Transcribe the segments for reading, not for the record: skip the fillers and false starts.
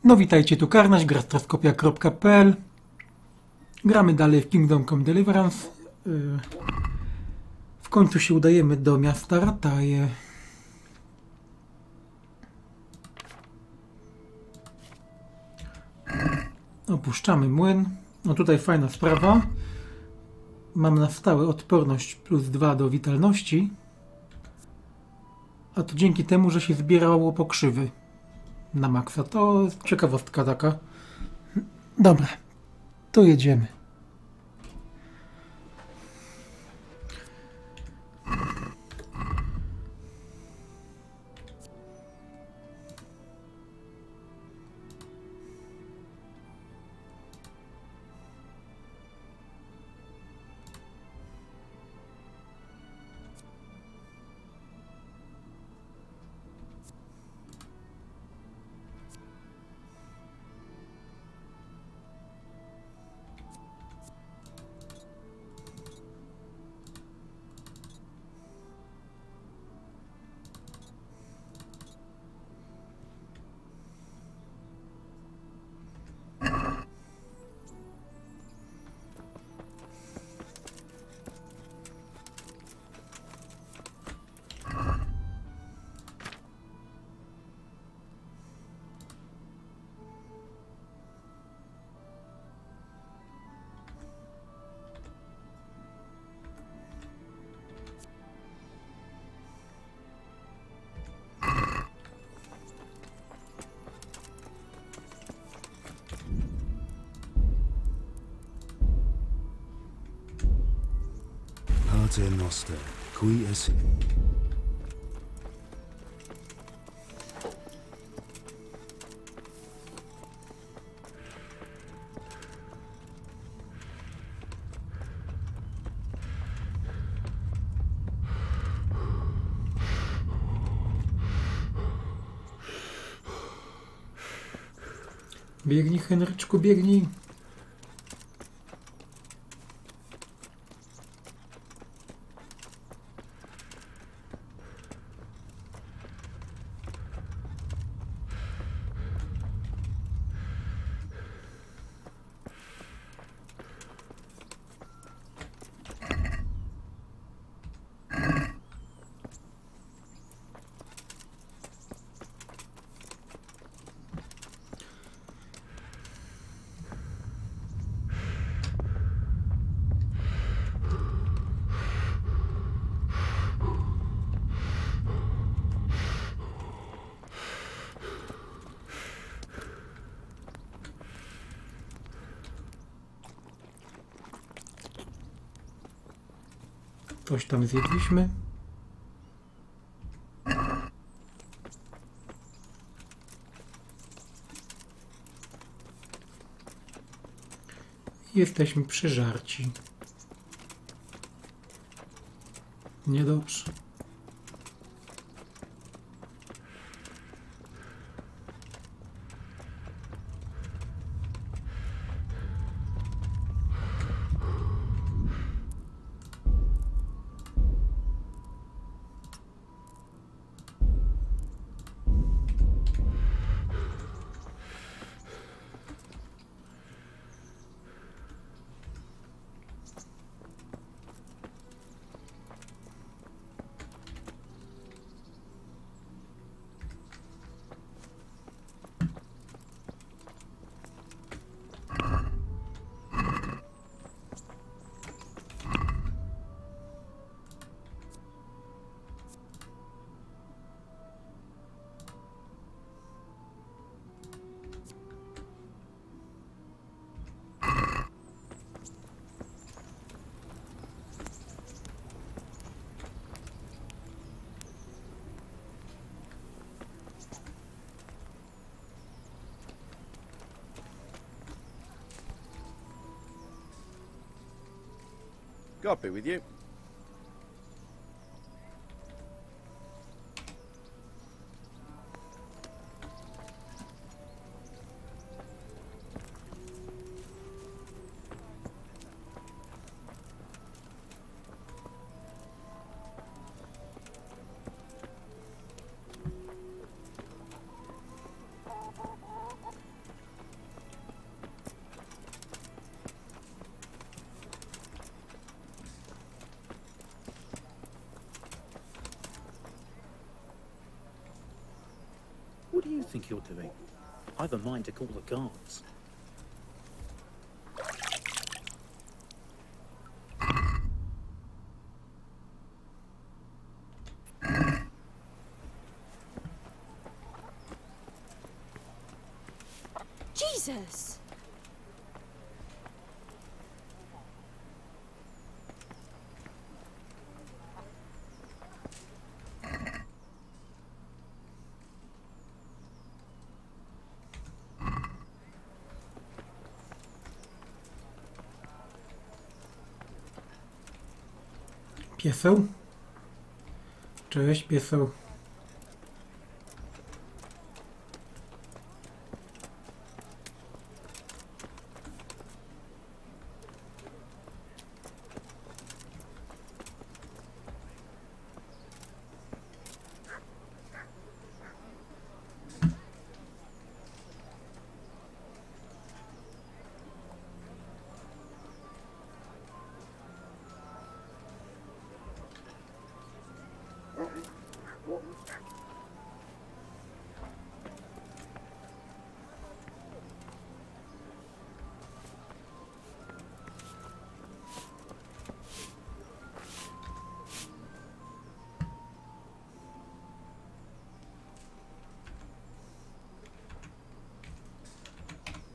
No witajcie, tu Karnaś, grastroskopia.pl. Gramy dalej w Kingdom Come Deliverance. W końcu się udajemy do miasta Rataje. Opuszczamy młyn. No tutaj fajna sprawa. Mam na stałe odporność +2 do witalności. A to dzięki temu, że się zbierało pokrzywy na maksa. To jest ciekawostka taka. Dobra, to jedziemy. Pater Noster, qui es... Biegnij, Henryczku, biegnij. Coś tam zjedliśmy. Jesteśmy przeżarci. Niedobrze. God be with you. do you think you're doing? I've a mind to call the guards. Jesus! Pieseł? Cześć, pieseł.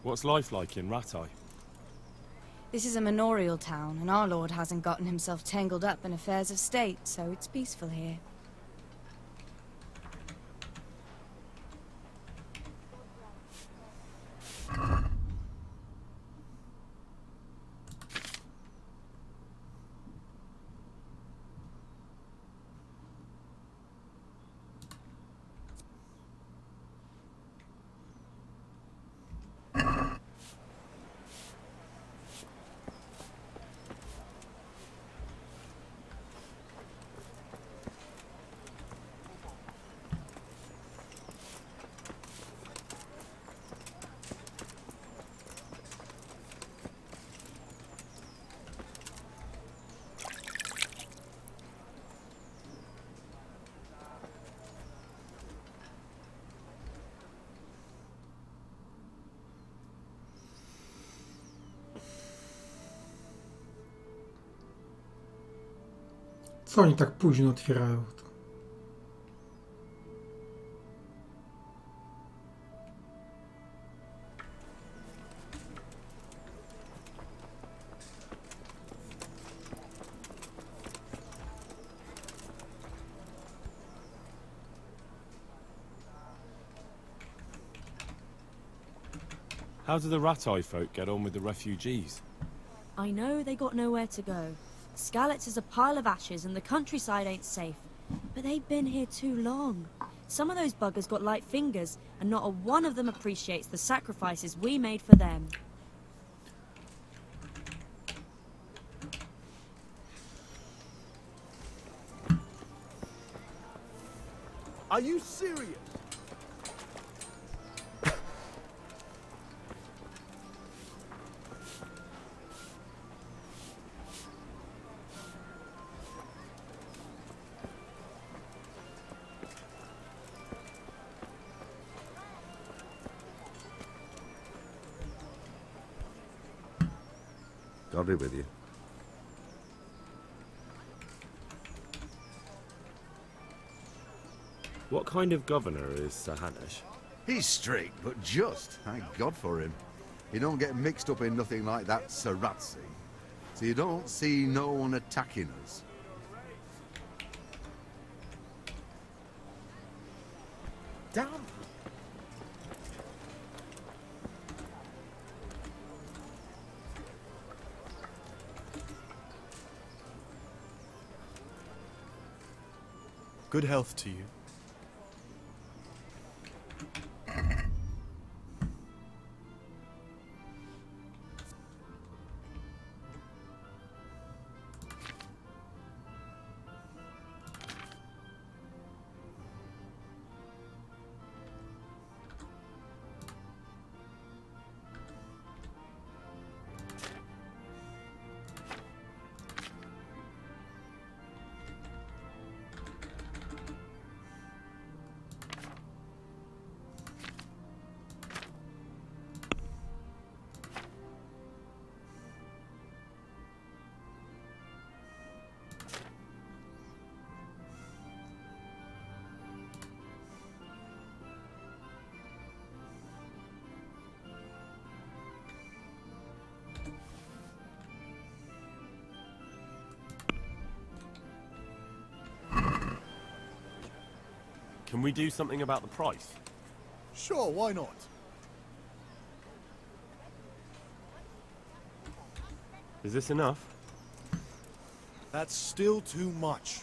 What's life like in Rattay? This is a manorial town, and our lord hasn't gotten himself tangled up in affairs of state, so it's peaceful here. Co oni tak późno otwierają? How do the Rattay folk get on with the refugees? I know they got nowhere to go. Skalitz is a pile of ashes and the countryside ain't safe. But they've been here too long. Some of those buggers got light fingers, and not a one of them appreciates the sacrifices we made for them. Are you serious? God be with you. What kind of governor is Sir Hanush? He's strict, but just. Thank God for him. He don't get mixed up in nothing like that Saratsi. So you don't see no one attacking us. Damn. Good health to you. Can we do something about the price? Sure, why not? Is this enough? That's still too much.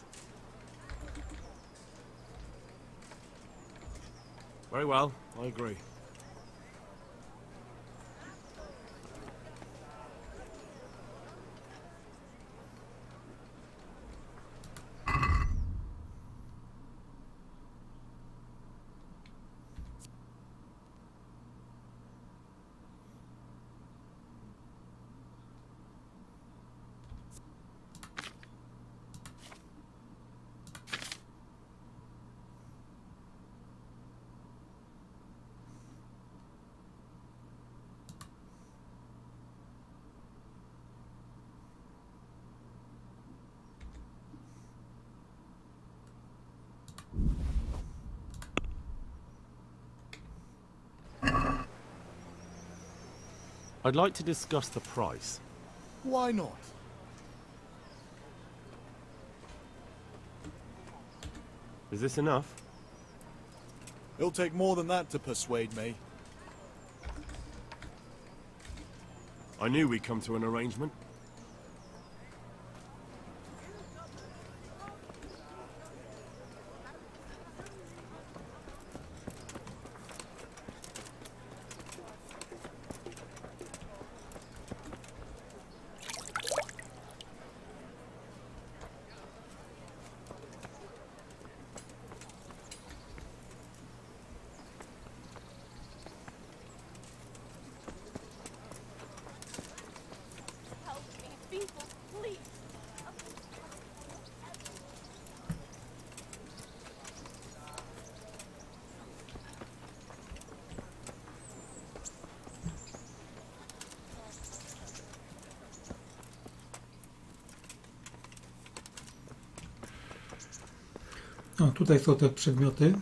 Very well, I agree. I'd like to discuss the price. Why not? Is this enough? It'll take more than that to persuade me. I knew we'd come to an arrangement. O, tutaj są te przedmioty.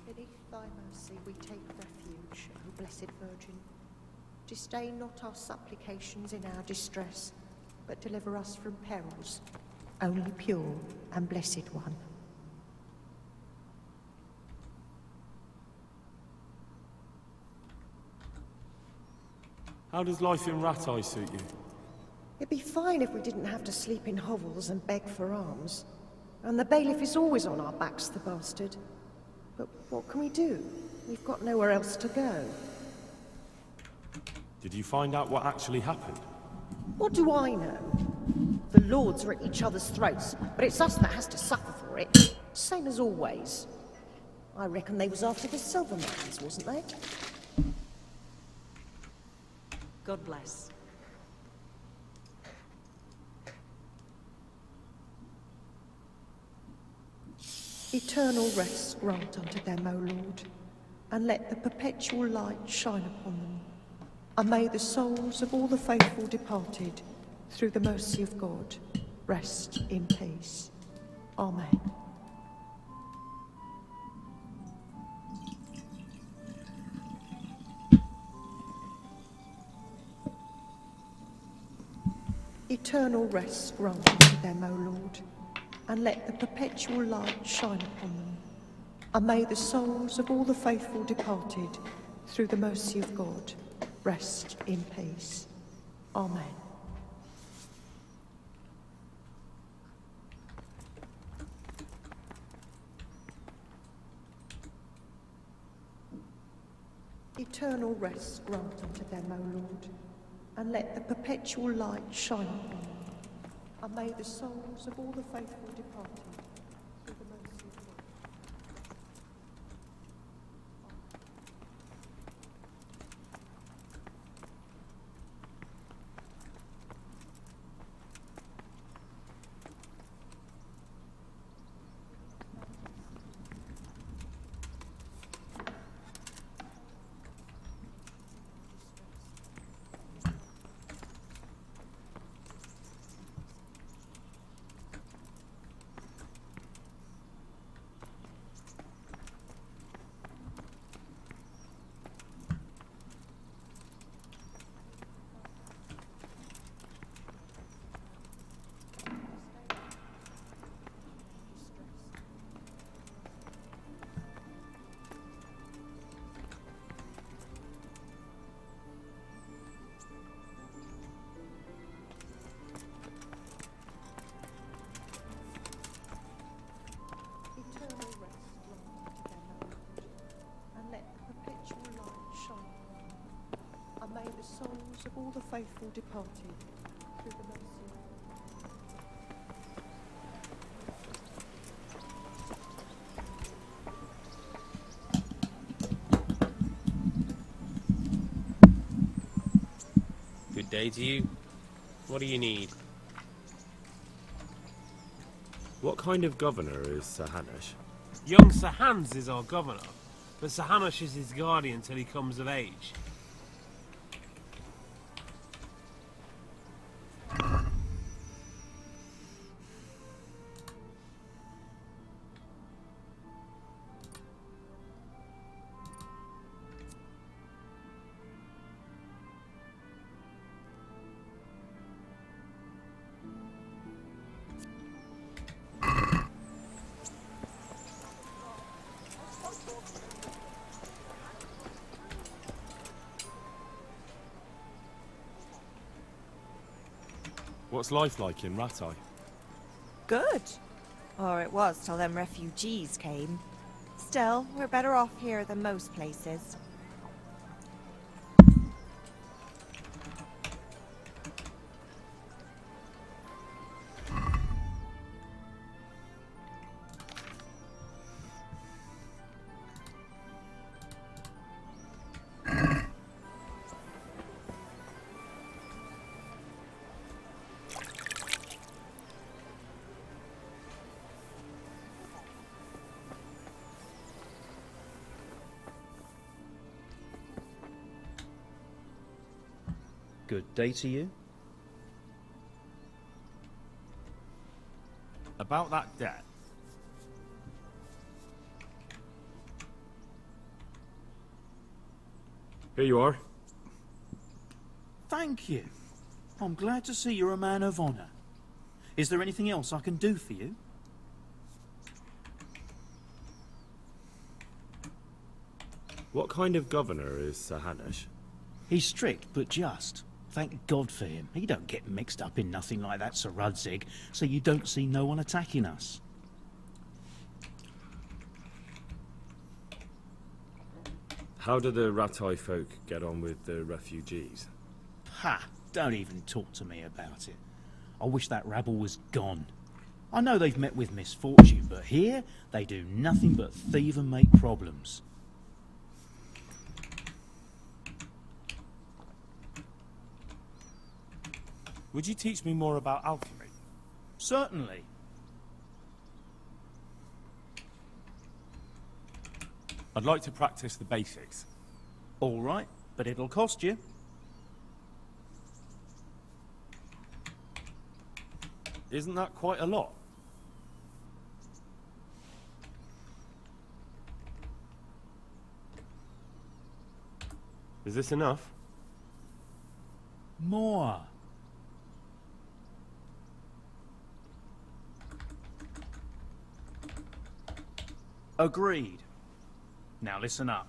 Beneath thy mercy we take refuge, O Blessed Virgin. Disdain not our supplications in our distress, but deliver us from perils, only pure and blessed one. How does life in Rattay suit you? It'd be fine if we didn't have to sleep in hovels and beg for alms. And the bailiff is always on our backs, the bastard. But what can we do? We've got nowhere else to go. Did you find out what actually happened? What do I know? The lords are at each other's throats, but it's us that has to suffer for it. Same as always. I reckon they was after the silver mines, wasn't they? God bless. Eternal rest grant unto them, O Lord, and let the perpetual light shine upon them. And may the souls of all the faithful departed, through the mercy of God, rest in peace. Amen. Eternal rest grant unto them, O Lord, and let the perpetual light shine upon them. And may the souls of all the faithful departed, through the mercy of God, rest in peace. Amen. Eternal rest grant unto them, O Lord, and let the perpetual light shine upon them. And may the souls of all the faithful departed, through the mercy of God. all the faithful departed through the mercy of Good day to you. What do you need? What kind of governor is Sir Hanush? Young Sir Hans is our governor, but Sir Hanush is his guardian till he comes of age. What's life like in Rattay? Good. Or it was till them refugees came. Still, we're better off here than most places. Good day to you. About that debt. Here you are. Thank you. I'm glad to see you're a man of honour. Is there anything else I can do for you? What kind of governor is Sir Hanush? He's strict but just. Thank God for him. He don't get mixed up in nothing like that, Sir Rudzig, so you don't see no one attacking us. How do the Rattay folk get on with the refugees? Ha! Don't even talk to me about it. I wish that rabble was gone. I know they've met with misfortune, but here they do nothing but thieve and make problems. Would you teach me more about alchemy? Certainly. I'd like to practice the basics. All right, but it'll cost you. Isn't that quite a lot? Is this enough? More. Agreed. Now listen up.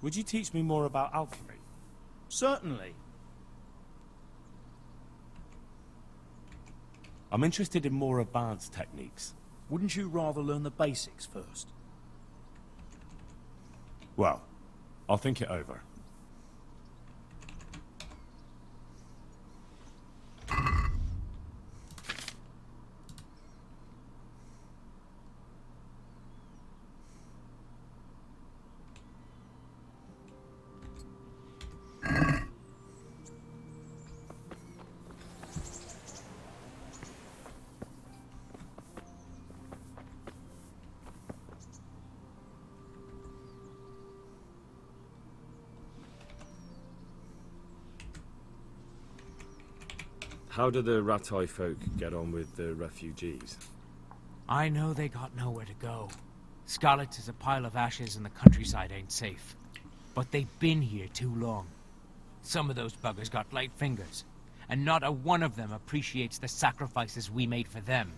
Would you teach me more about alchemy? Certainly. I'm interested in more advanced techniques. Wouldn't you rather learn the basics first? Well, I'll think it over. How do the Ratai folk get on with the refugees? I know they got nowhere to go. Scarlet is a pile of ashes and the countryside ain't safe. But they've been here too long. Some of those buggers got light fingers, and not a one of them appreciates the sacrifices we made for them.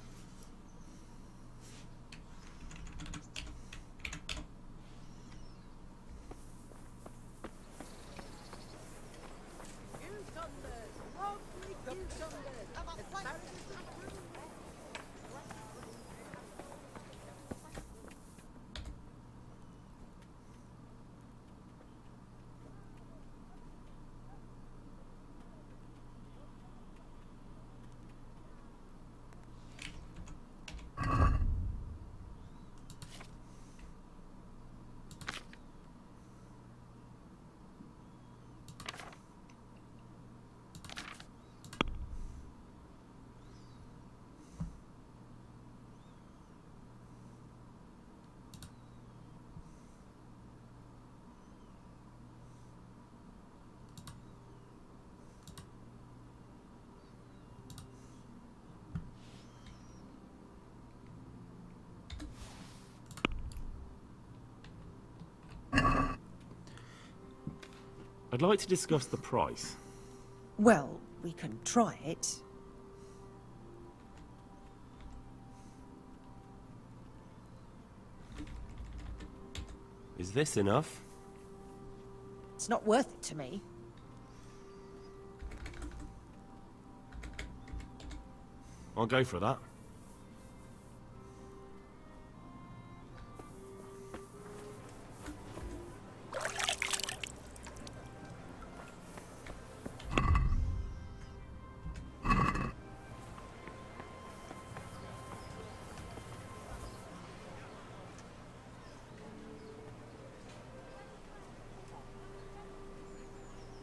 I'd like to discuss the price. Well, we can try it. Is this enough? It's not worth it to me. I'll go for that.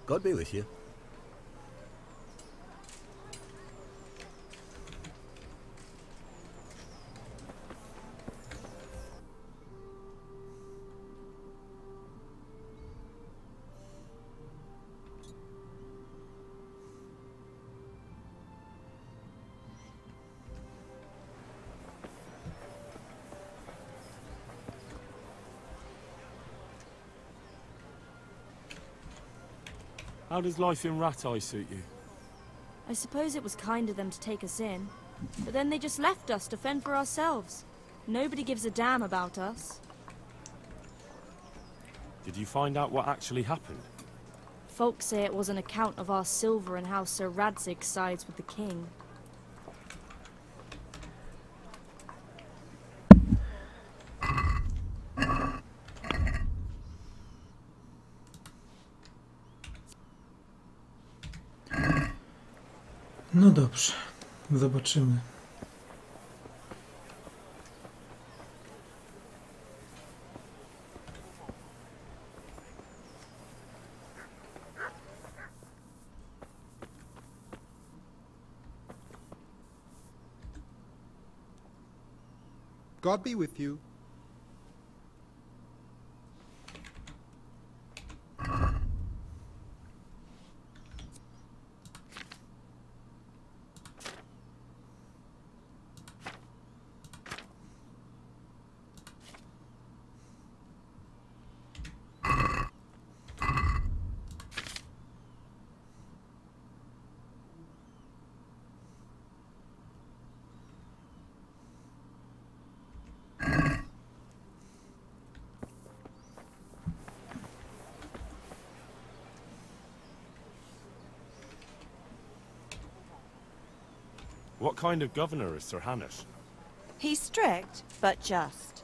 God be with you. How does life in Ratai suit you? I suppose it was kind of them to take us in. But then they just left us to fend for ourselves. Nobody gives a damn about us. Did you find out what actually happened? Folks say it was an account of our silver and how Sir Radzig sides with the king. No dobrze, zobaczymy. God be with you. What kind of governor is Sir Hanush? He's strict, but just.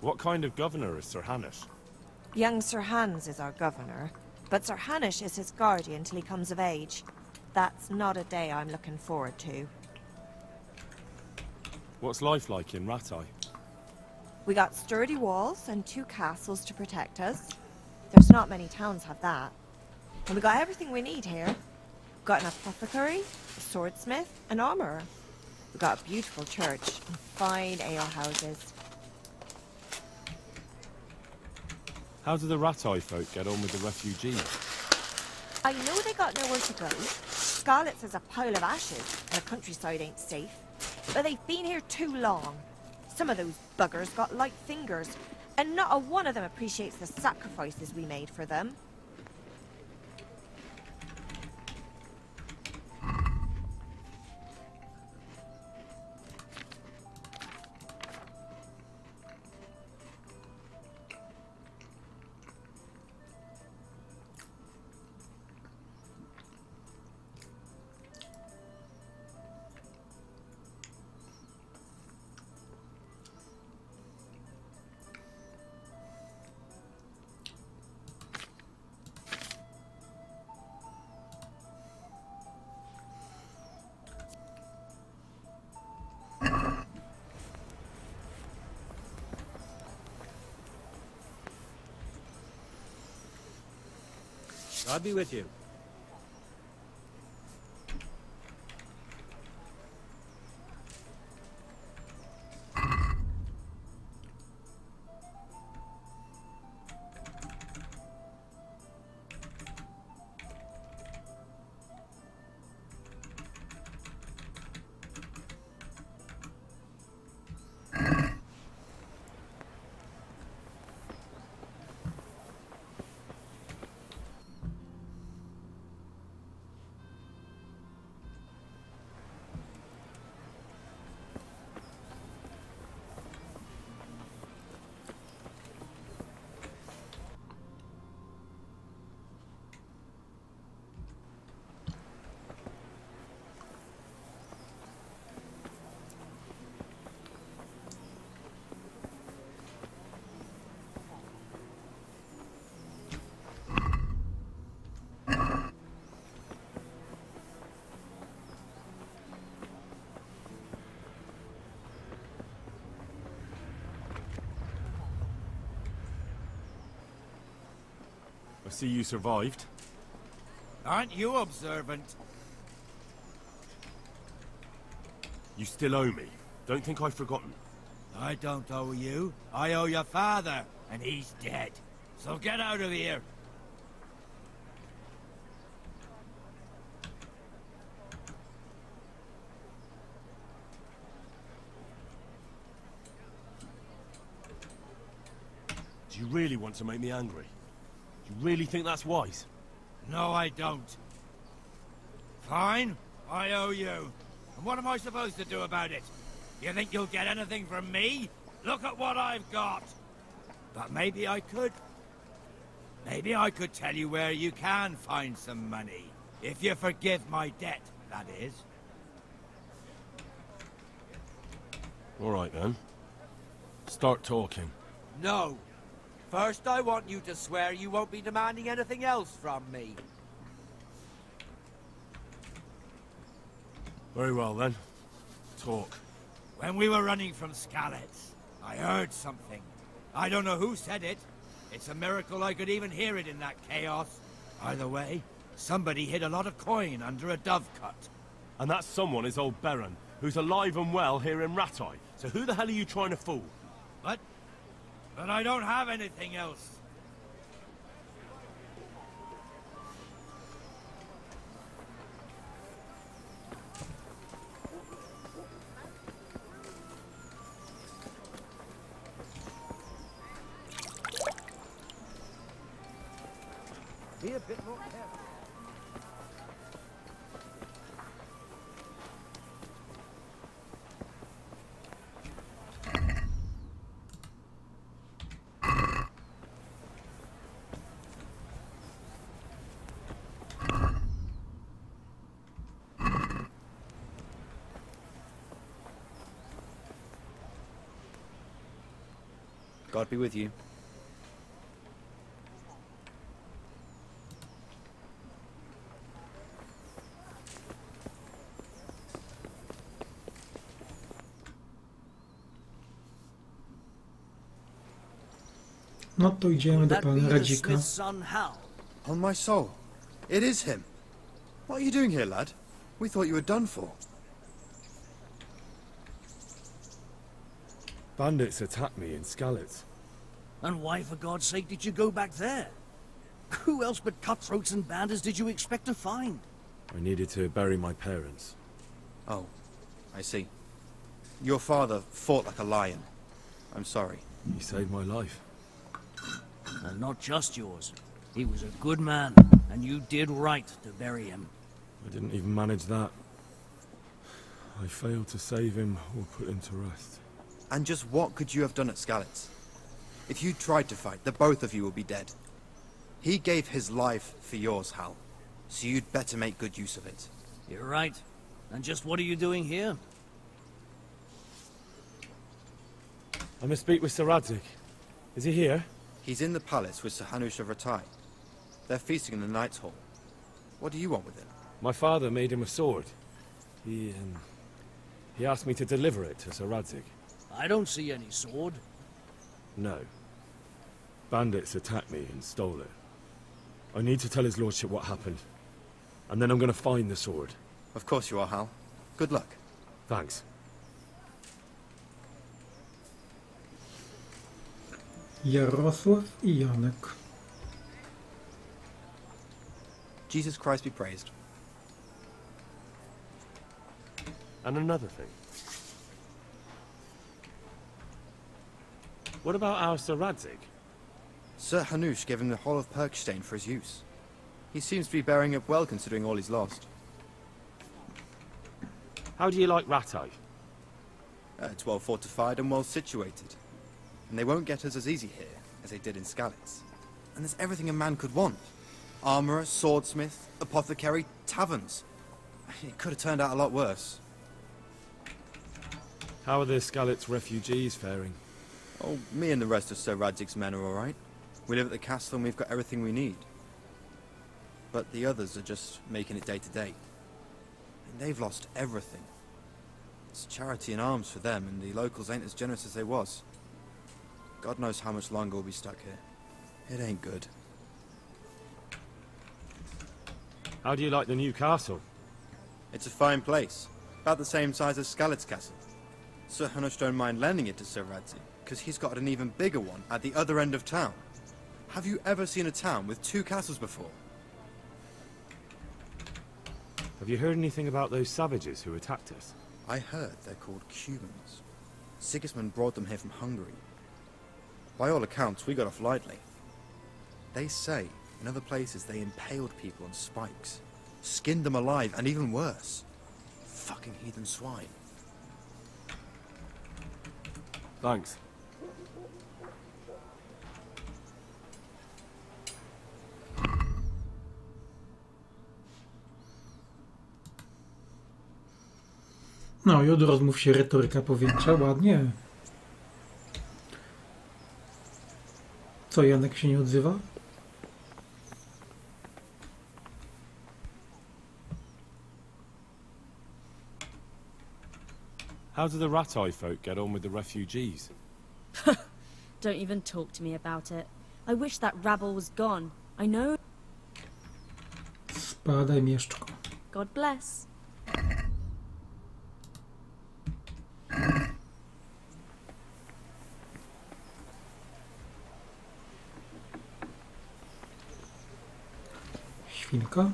What kind of governor is Sir Hanush? Young Sir Hans is our governor, but Sir Hanush is his guardian till he comes of age. That's not a day I'm looking forward to. What's life like in Rattay? We got sturdy walls and 2 castles to protect us. There's not many towns have that. And we got everything we need here. Got an apothecary, a swordsmith, an armourer. We got a beautiful church and fine alehouses. How do the Rattay folk get on with the refugees? I know they got nowhere to go. Scarlet's is a pile of ashes, and the countryside ain't safe. But they've been here too long. Some of those buggers got light fingers, and not a one of them appreciates the sacrifices we made for them. I'll be with you. I see you survived. Aren't you observant? You still owe me. Don't think I've forgotten. I don't owe you. I owe your father, and he's dead. So get out of here. Do you really want to make me angry? Do you really think that's wise? No, I don't. Fine, I owe you. And what am I supposed to do about it? You think you'll get anything from me? Look at what I've got. But maybe I could. Maybe I could tell you where you can find some money. If you forgive my debt, that is. All right, then. Start talking. No. First, I want you to swear you won't be demanding anything else from me. Very well, then. Talk. When we were running from Skalitz, I heard something. I don't know who said it. It's a miracle I could even hear it in that chaos. Either way, somebody hid a lot of coin under a dovecut. And that someone is old Baron, who's alive and well here in Rattay. So who the hell are you trying to fool? But I don't have anything else. Be a bit more careful. God be with you. No to idziemy do That pana be the Radzika. smith's son, Hal? On my soul, it is him. What are you doing here, lad? We thought you were done for. Bandits attacked me in Skalitz. And why, for God's sake, did you go back there? Who else but cutthroats and bandits did you expect to find? I needed to bury my parents. Oh, I see. Your father fought like a lion. I'm sorry. He saved my life. And not just yours. He was a good man, and you did right to bury him. I didn't even manage that. I failed to save him or put him to rest. And just what could you have done at Skalitz? If you tried to fight, the both of you would be dead. He gave his life for yours, Hal. So you'd better make good use of it. You're right. And just what are you doing here? I must speak with Sir Radzik. Is he here? He's in the palace with Sir Hanush of Ratai. They're feasting in the Knight's Hall. What do you want with him? My father made him a sword. He asked me to deliver it to Sir Radzik. I don't see any sword. No. Bandits attacked me and stole it. I need to tell his lordship what happened. And then I'm going to find the sword. Of course you are, Hal. Good luck. Thanks. Jarosław I Janek. Jesus Christ be praised. And another thing. What about our Sir Radzik? Sir Hanush gave him the whole of Perkstein for his use. He seems to be bearing up well considering all he's lost. How do you like Ratai? It's well fortified and well situated. And they won't get us as easy here as they did in Skalitz. And there's everything a man could want. Armourer, swordsmith, apothecary, taverns. It could have turned out a lot worse. How are the Skalitz refugees faring? Oh, me and the rest of Sir Radzik's men are alright. We live at the castle and we've got everything we need. But the others are just making it day to day. And they've lost everything. It's charity and arms for them, and the locals ain't as generous as they was. God knows how much longer we'll be stuck here. It ain't good. How do you like the new castle? It's a fine place. About the same size as Skalitz Castle. Sir Hanush don't mind lending it to Sir Radzik, because he's got an even bigger one at the other end of town. Have you ever seen a town with two castles before? Have you heard anything about those savages who attacked us? I heard they're called Cubans. Sigismund brought them here from Hungary. By all accounts, we got off lightly. They say, in other places, they impaled people on spikes, skinned them alive, and even worse. Fucking heathen swine. Thanks. No i od rozmów się retoryka powiększa, ładnie. Co, Janek się nie odzywa? How do the Ratai folk get on with the refugees? Don't even talk to me about it. I wish that rabble was gone. I know. Spadaj, mieszczko. God bless. Świnka.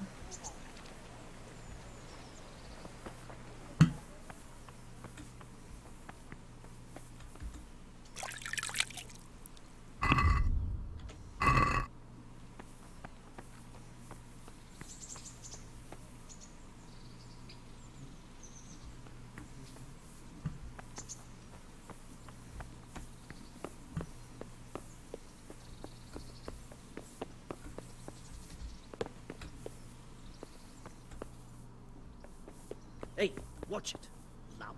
Hey, watch it. Loud.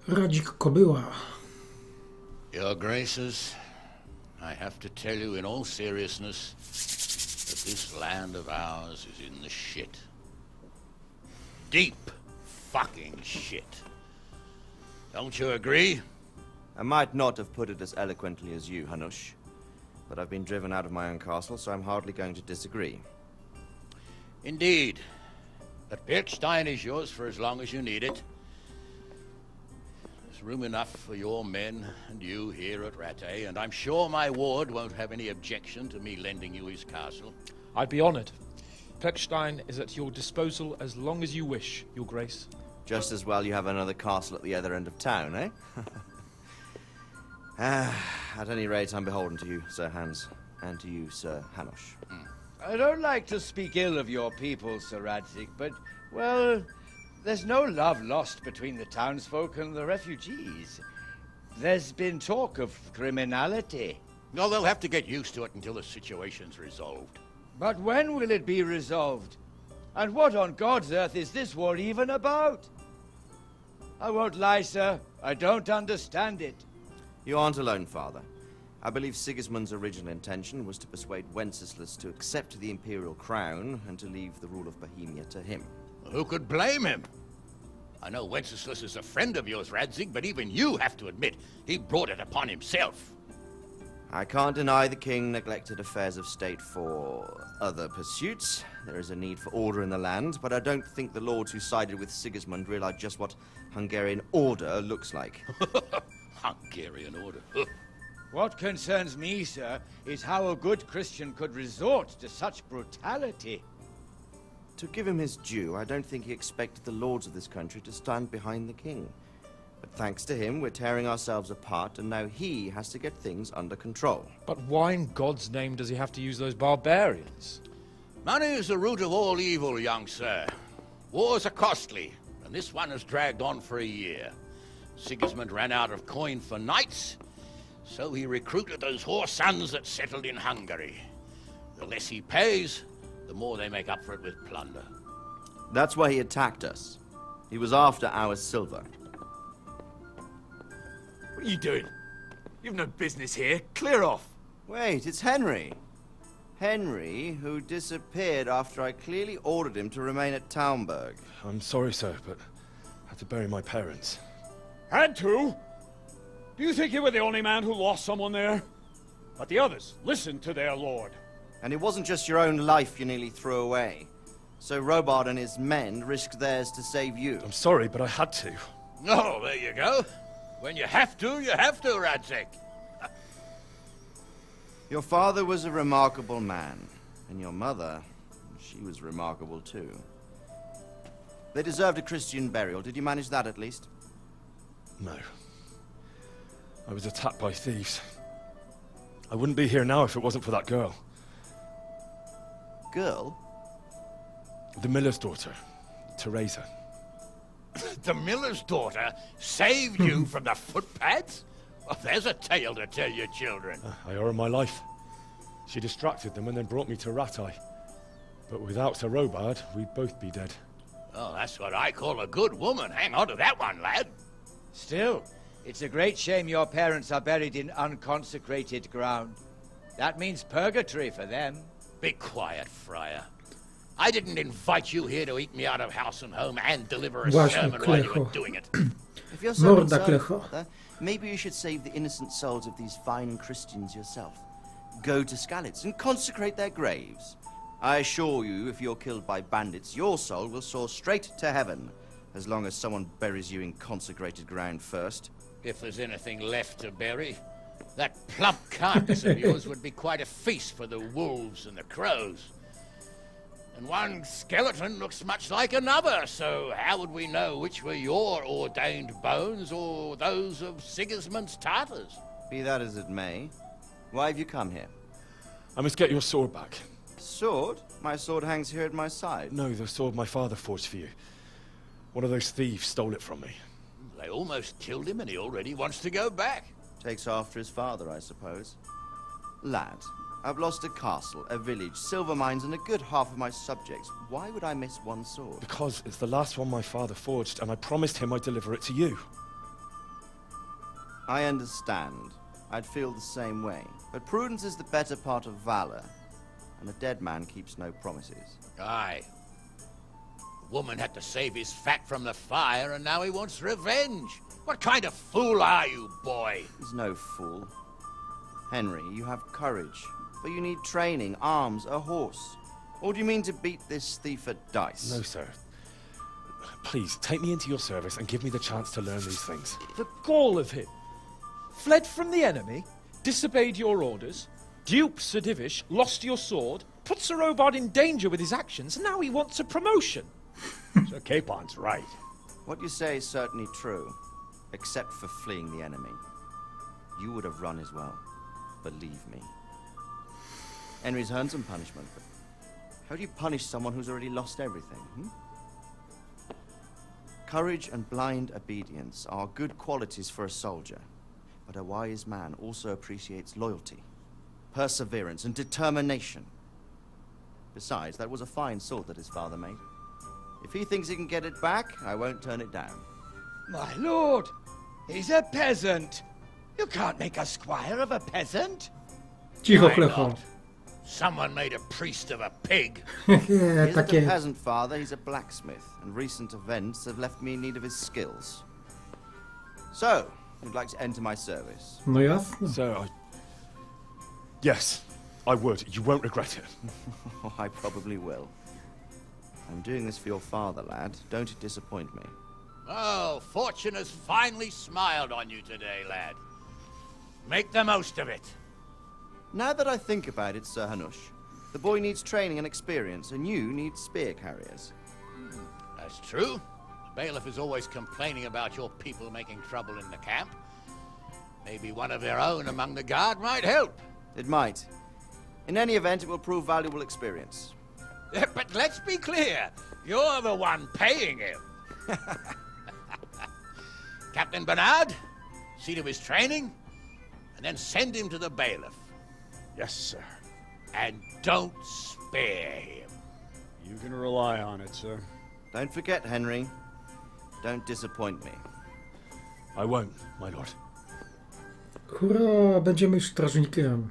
Radzik Kobyła. Your Graces, I have to tell you in all seriousness that this land of ours is in the shit. Deep fucking shit. Don't you agree? I might not have put it as eloquently as you, Hanush, but I've been driven out of my own castle, so I'm hardly going to disagree. Indeed. But Birkstein is yours for as long as you need it. There's room enough for your men and you here at Rattay, and I'm sure my ward won't have any objection to me lending you his castle. I'd be honored. Birkstein is at your disposal as long as you wish, Your Grace. Just as well you have another castle at the other end of town, eh? At any rate, I'm beholden to you, Sir Hans, and to you, Sir Hanush. I don't like to speak ill of your people, Sir Radzik, but, well, there's no love lost between the townsfolk and the refugees. There's been talk of criminality. No, they'll have to get used to it until the situation's resolved. But when will it be resolved? And what on God's earth is this war even about? I won't lie, sir. I don't understand it. You aren't alone, Father. I believe Sigismund's original intention was to persuade Wenceslas to accept the imperial crown and to leave the rule of Bohemia to him. Who could blame him? I know Wenceslas is a friend of yours, Radzig, but even you have to admit he brought it upon himself. I can't deny the king neglected affairs of state for other pursuits. There is a need for order in the land, but I don't think the lords who sided with Sigismund realized just what Hungarian order looks like. Hungarian order? What concerns me, sir, is how a good Christian could resort to such brutality. To give him his due, I don't think he expected the lords of this country to stand behind the king. But thanks to him, we're tearing ourselves apart, and now he has to get things under control. But why in God's name does he have to use those barbarians? Money is the root of all evil, young sir. Wars are costly, and this one has dragged on for a year. Sigismund ran out of coin for knights, so he recruited those whore sons that settled in Hungary. The less he pays, the more they make up for it with plunder. That's why he attacked us. He was after our silver. What are you doing? You've no business here. Clear off. Wait, it's Henry. Henry, who disappeared after I clearly ordered him to remain at Taunberg. I'm sorry, sir, but I had to bury my parents. Had to? Do you think you were the only man who lost someone there? But the others listened to their lord. And it wasn't just your own life you nearly threw away. So Robard and his men risked theirs to save you. I'm sorry, but I had to. Oh, there you go. When you have to, Radzig. Your father was a remarkable man, and your mother, she was remarkable too. They deserved a Christian burial. Did you manage that at least? No. I was attacked by thieves. I wouldn't be here now if it wasn't for that girl. Girl? The miller's daughter, Teresa. The miller's daughter saved you from the footpads? Oh, there's a tale to tell your children. I owe her my life. She distracted them and then brought me to Rattay. But without Sir Robard, we'd both be dead. Oh, that's what I call a good woman. Hang on to that one, lad. Still, it's a great shame your parents are buried in unconsecrated ground. That means purgatory for them. Be quiet, Friar. I didn't invite you here to eat me out of house and home and deliver a sermon while you were doing it. If you're so concerned, Father, maybe you should save the innocent souls of these fine Christians yourself. Go to Skalitz and consecrate their graves. I assure you, if you're killed by bandits, your soul will soar straight to heaven, as long as someone buries you in consecrated ground first. If there's anything left to bury, that plump carcass of yours would be quite a feast for the wolves and the crows. And one skeleton looks much like another, so how would we know which were your ordained bones or those of Sigismund's Tartars? Be that as it may, why have you come here? I must get your sword back. Sword? My sword hangs here at my side. No, the sword my father forged for you. One of those thieves stole it from me. They almost killed him and he already wants to go back. Takes after his father, I suppose. Lad, I've lost a castle, a village, silver mines, and a good half of my subjects. Why would I miss one sword? Because it's the last one my father forged, and I promised him I'd deliver it to you. I understand. I'd feel the same way. But prudence is the better part of valor, and a dead man keeps no promises. Aye. The woman had to save his fat from the fire, and now he wants revenge. What kind of fool are you, boy? He's no fool. Henry, you have courage, but you need training, arms, a horse. Or do you mean to beat this thief at dice? No, sir. Please, take me into your service and give me the chance to learn these things. The gall of him. Fled from the enemy, disobeyed your orders, duped Sir Divish, lost your sword, put Sir Robard in danger with his actions, and now he wants a promotion. Sir Capon's right. What you say is certainly true, except for fleeing the enemy. You would have run as well, believe me. Henry's earned some punishment, but how do you punish someone who's already lost everything, Courage and blind obedience are good qualities for a soldier, but a wise man also appreciates loyalty, perseverance, and determination. Besides, that was a fine sword that his father made. If he thinks he can get it back, I won't turn it down. My lord, he's a peasant. You can't make a squire of a peasant. Cicho, Why Klecho. not? Someone made a priest of a pig. He Nie, isn't tak a jest. peasant, father, he's a blacksmith, and recent events have left me in need of his skills. So, you'd like to enter my service? No jasne. Sir, Yes, I would. You won't regret it. I probably will. I'm doing this for your father, lad. Don't it disappoint me. Oh, fortune has finally smiled on you today, lad. Make the most of it. Now that I think about it, Sir Hanush, the boy needs training and experience, and you need spear carriers. That's true. The bailiff is always complaining about your people making trouble in the camp. Maybe one of their own among the guard might help. It might. In any event, it will prove valuable experience. But let's be clear, you're the one paying him. Captain Bernard, see to his training, and then send him to the bailiff. Yes, sir. And don't spare him. You can rely on it, sir. Don't forget, Henry. Don't disappoint me. I won't, my lord. Hurra, będziemy już strażnikiem.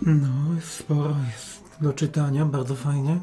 No, jest sporo, jest do czytania, bardzo fajnie.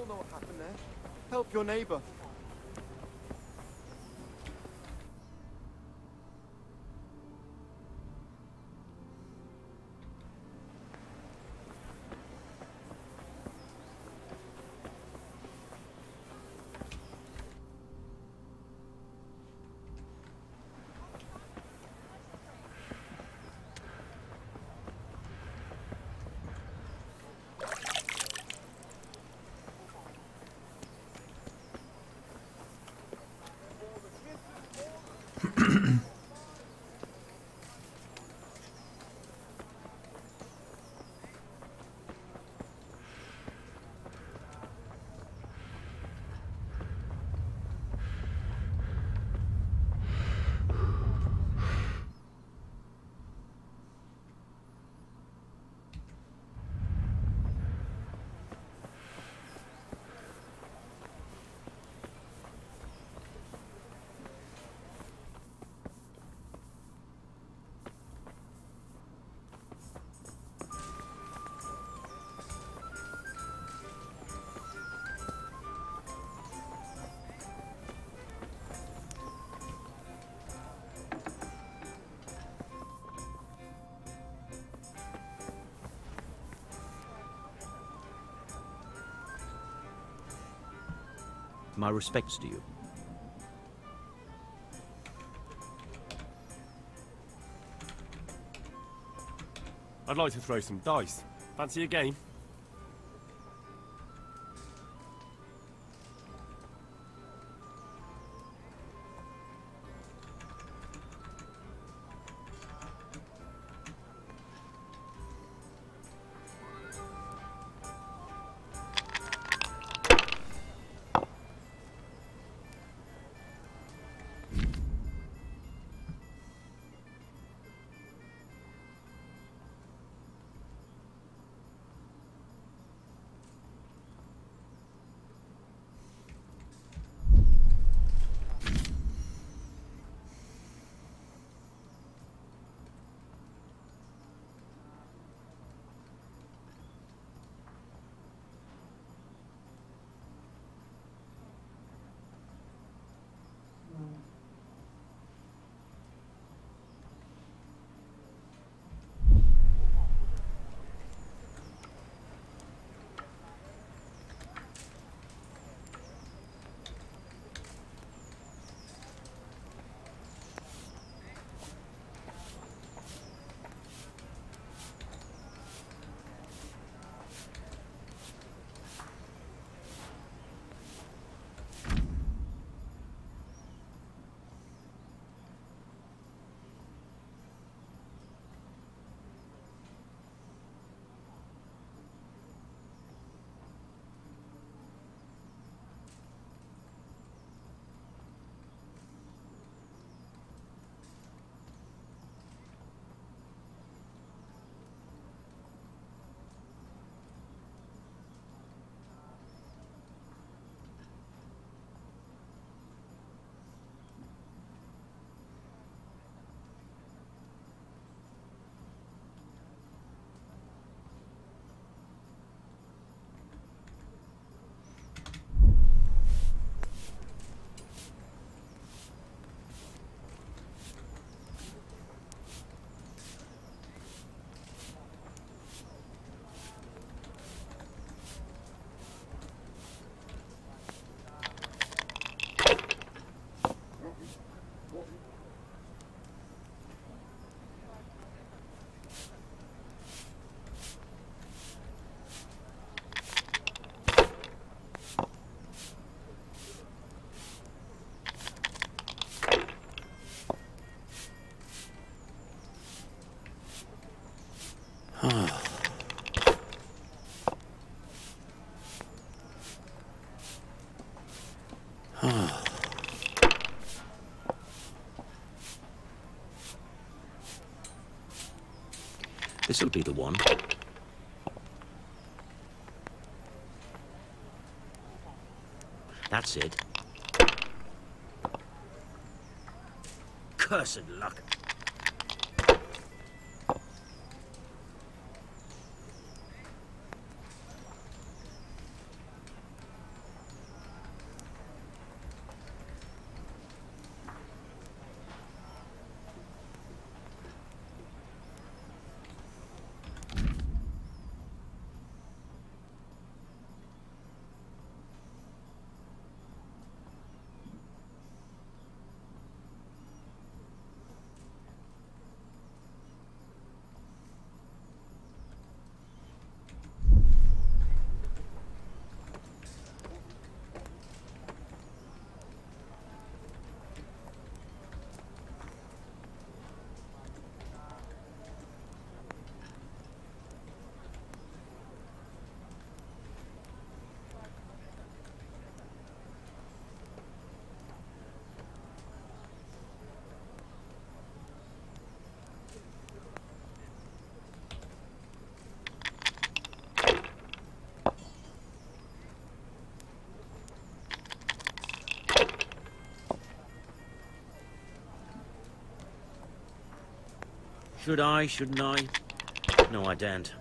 all know what happened there. Help your neighbor. My respects to you. I'd like to throw some dice. Fancy a game? This'll be the one. That's it. Cursed luck. Should I? Shouldn't I? No, I daren't.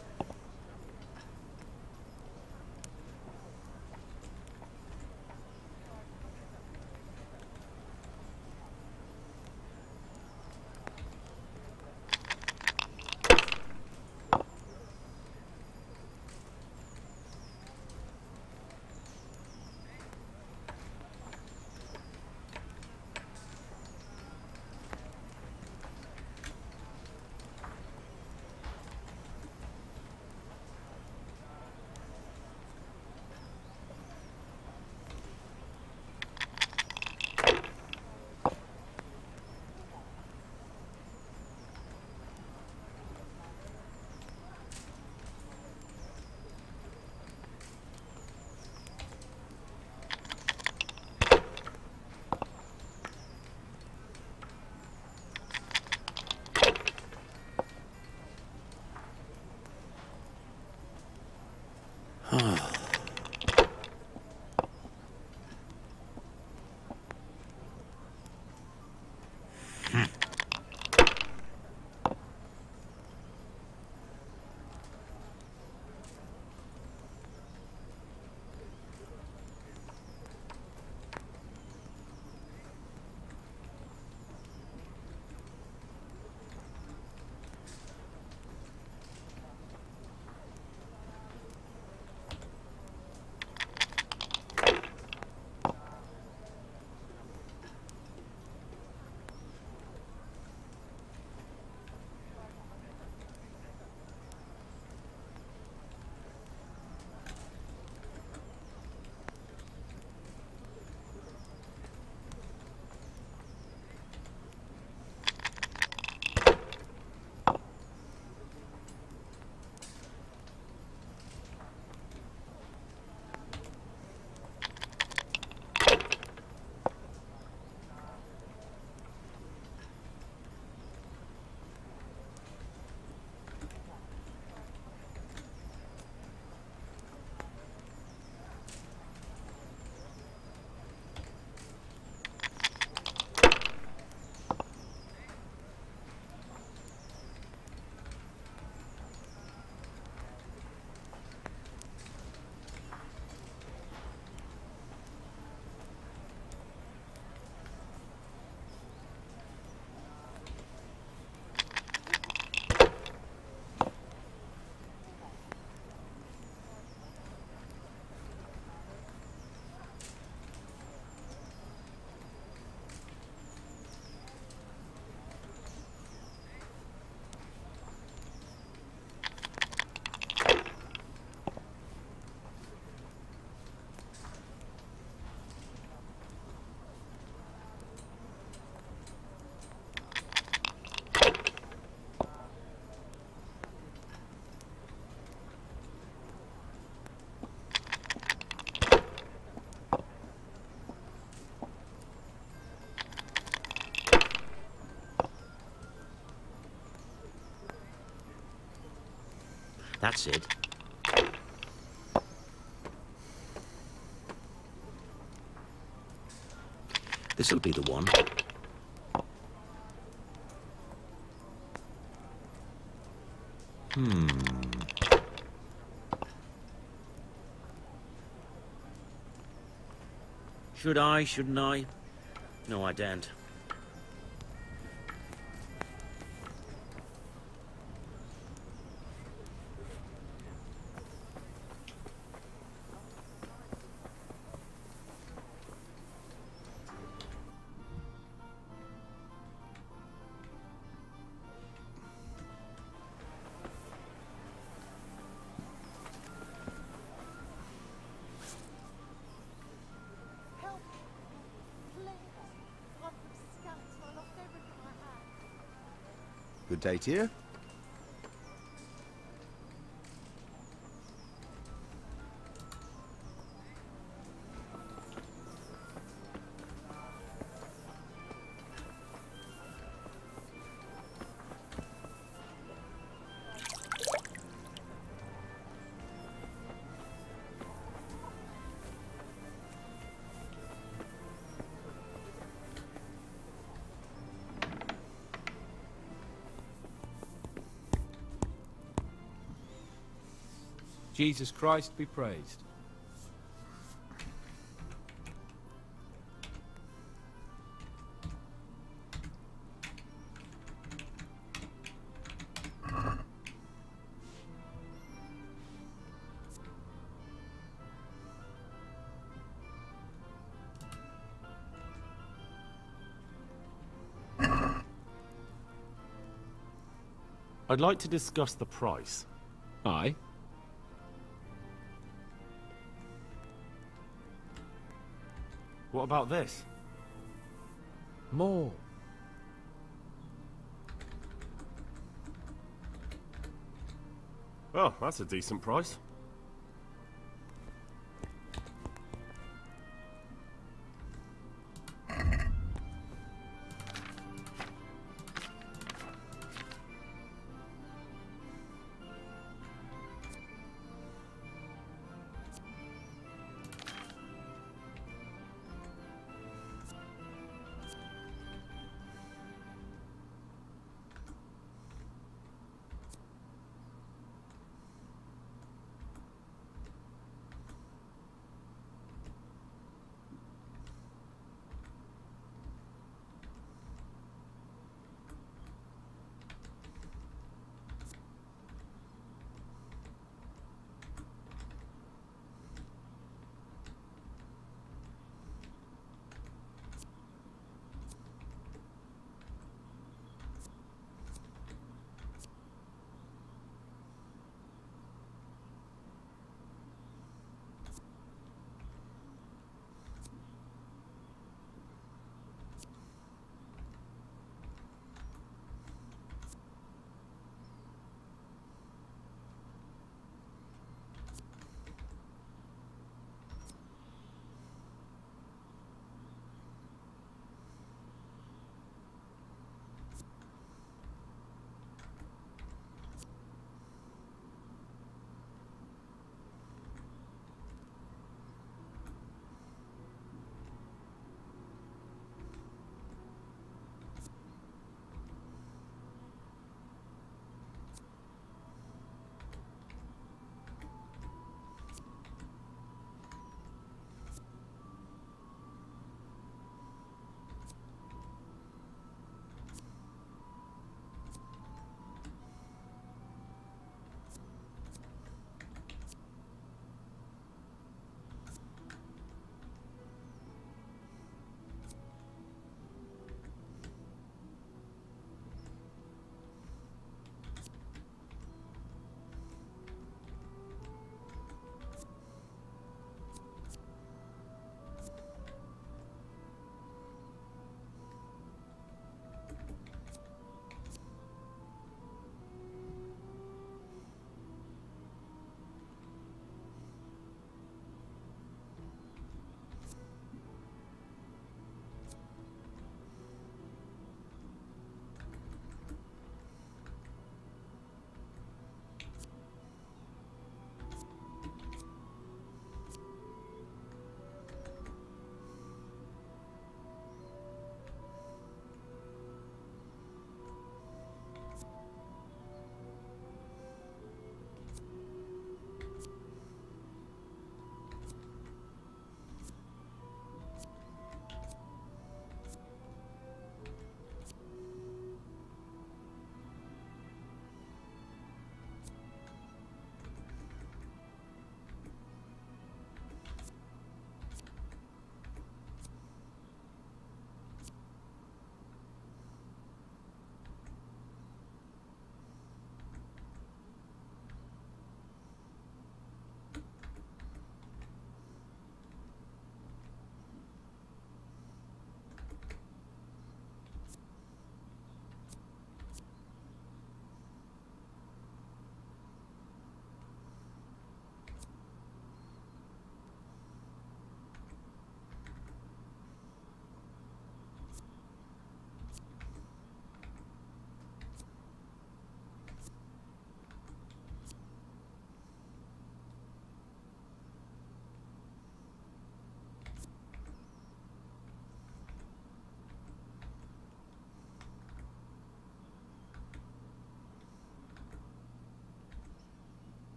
That's it. This'll be the one. Should I, shouldn't I? No, I daren't. Good day to you. Jesus Christ be praised. I'd like to discuss the price. Aye. What about this? More. Oh, that's a decent price.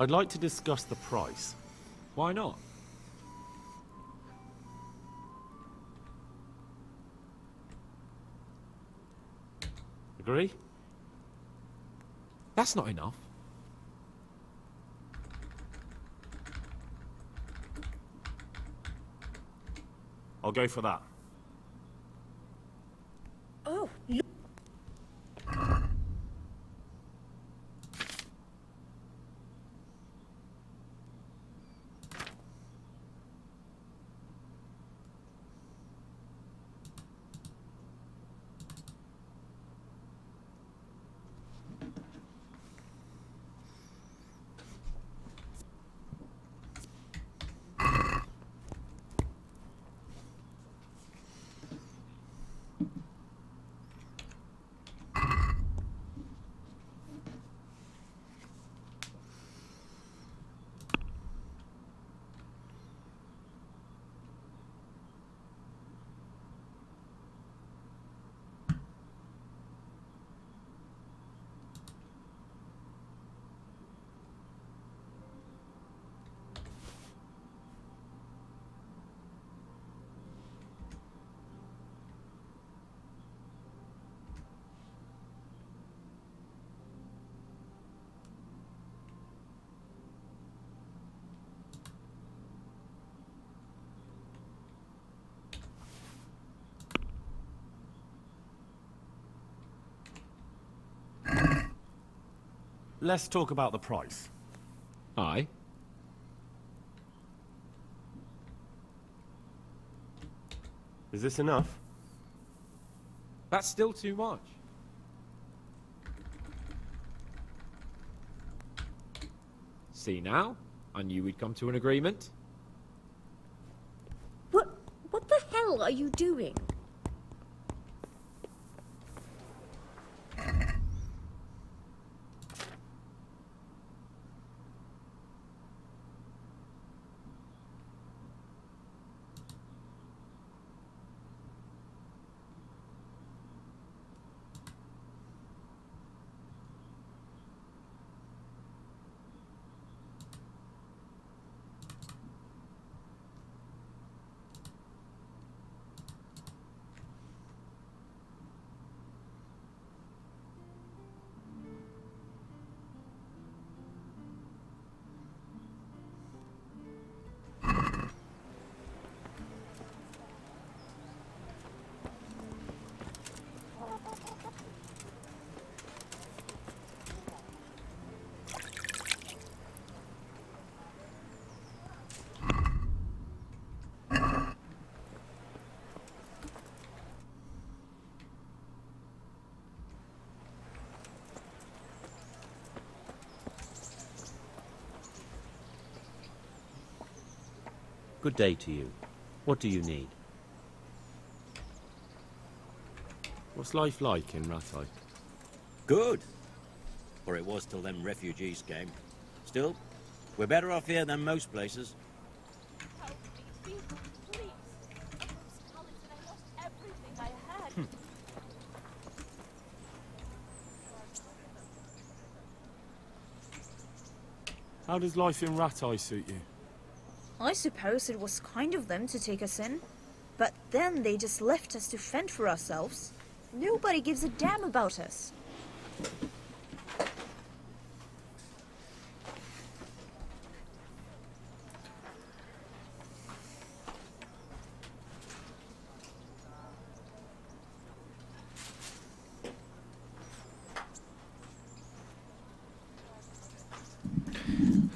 I'd like to discuss the price. Why not? Agree? That's not enough. I'll go for that. Oh, Let's talk about the price. Aye. Is this enough? That's still too much. See now? I knew we'd come to an agreement. What the hell are you doing? Good day to you. What do you need? What's life like in Rattay? Good. Or it was till them refugees came. Still, we're better off here than most places. How does life in Rattay suit you? I suppose it was kind of them to take us in. But then they just left us to fend for ourselves. Nobody gives a damn about us.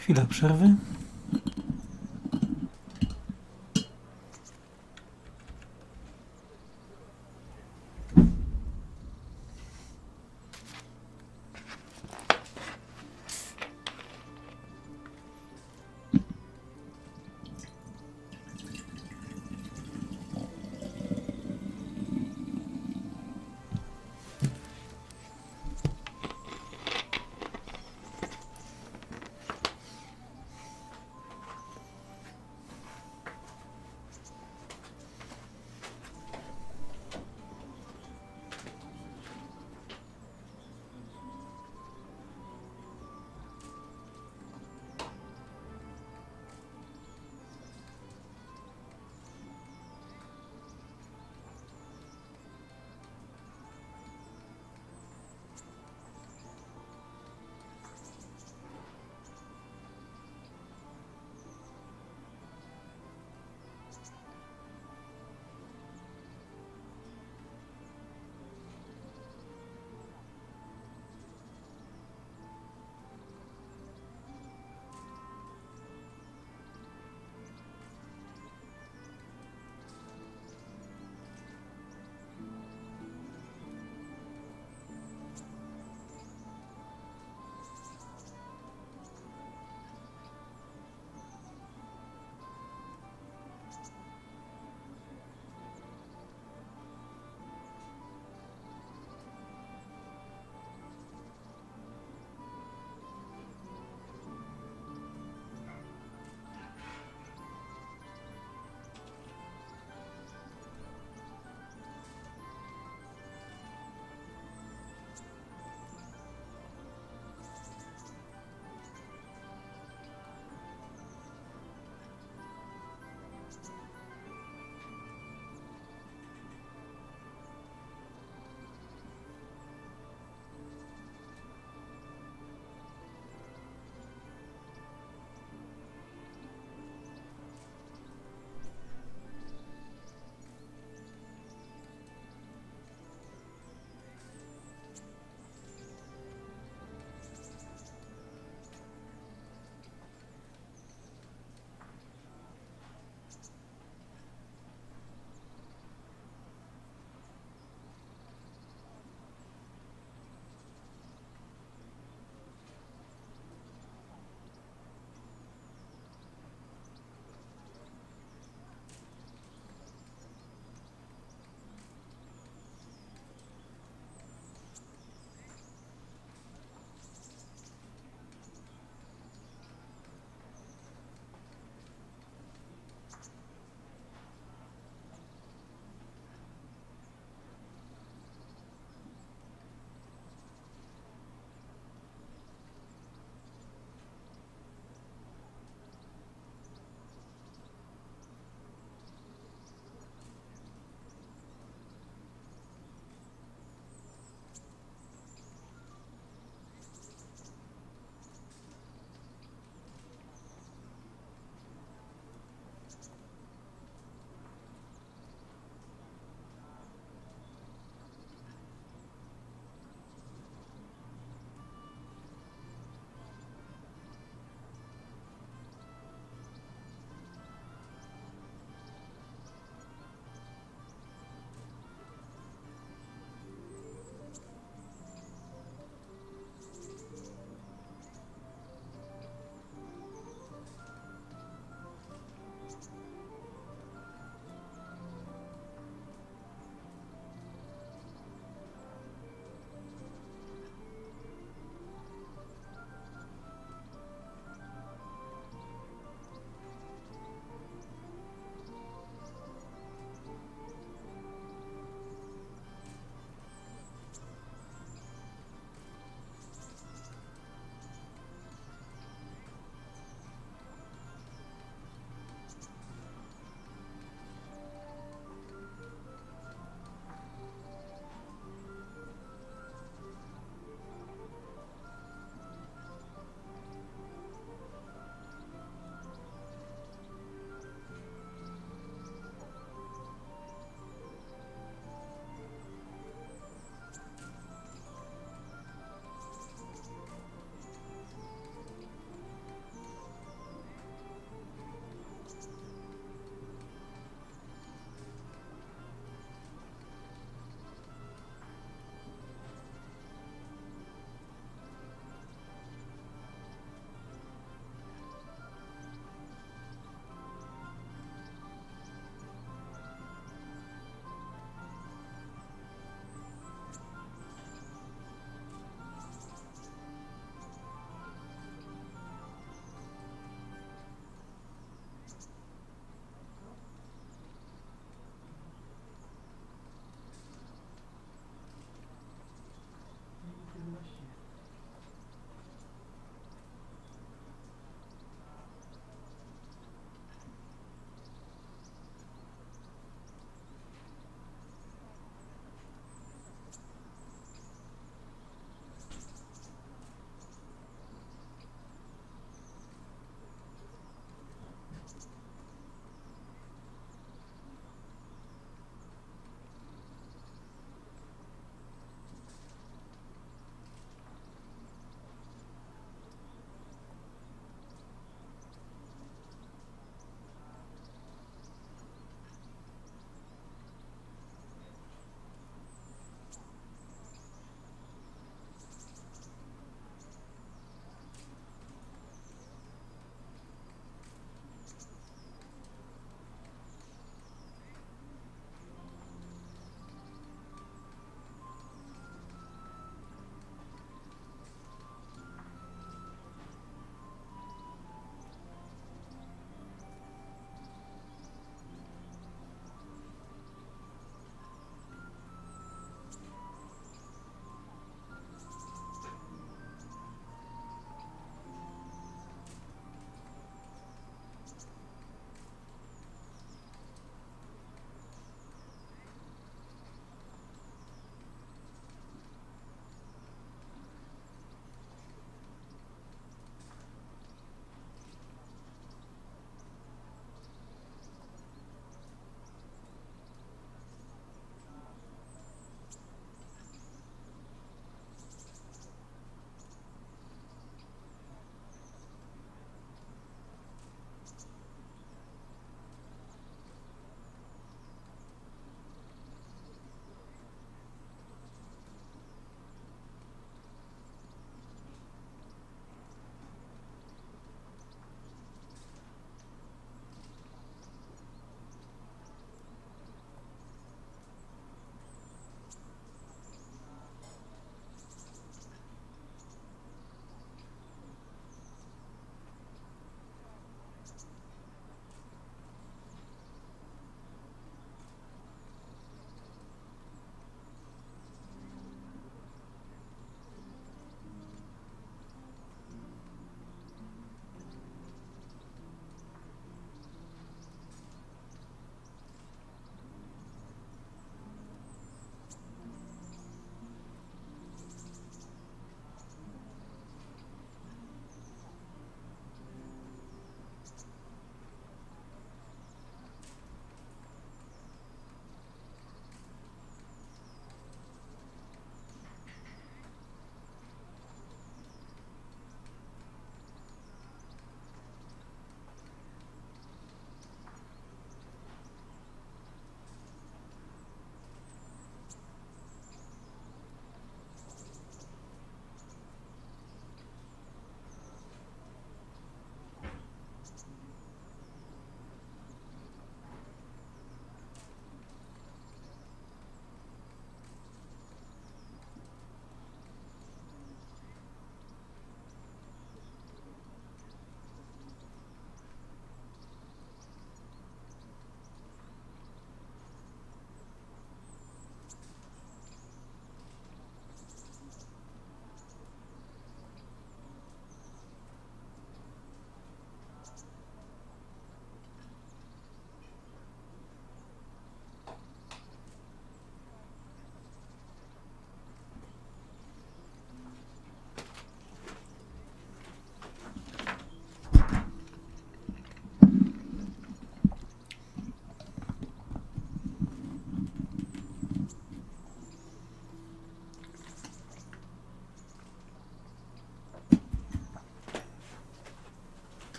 Chwila przerwy.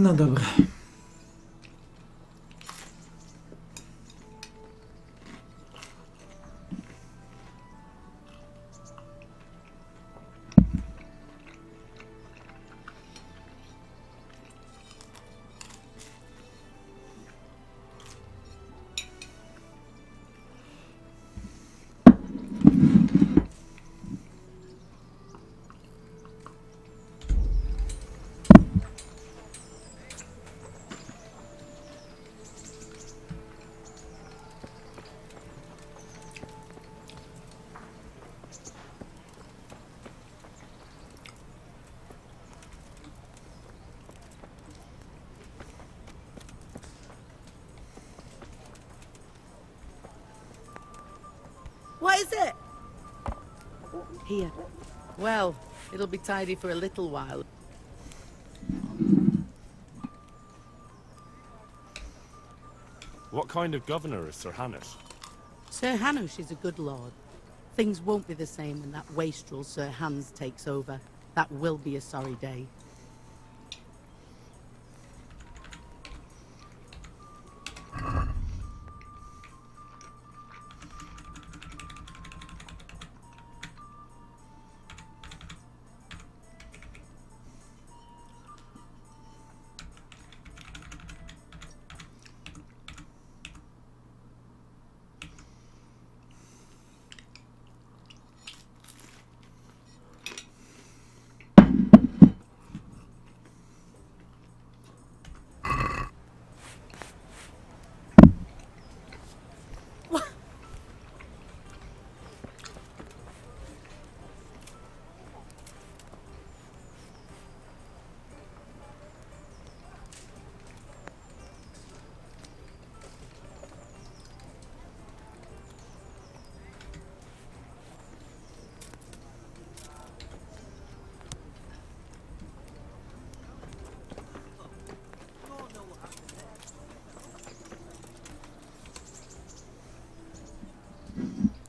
No dobra. What is it? Here. Well, it'll be tidy for a little while. What kind of governor is Sir Hanush? Sir Hanush is a good lord. Things won't be the same when that wastrel Sir Hans takes over. That will be a sorry day.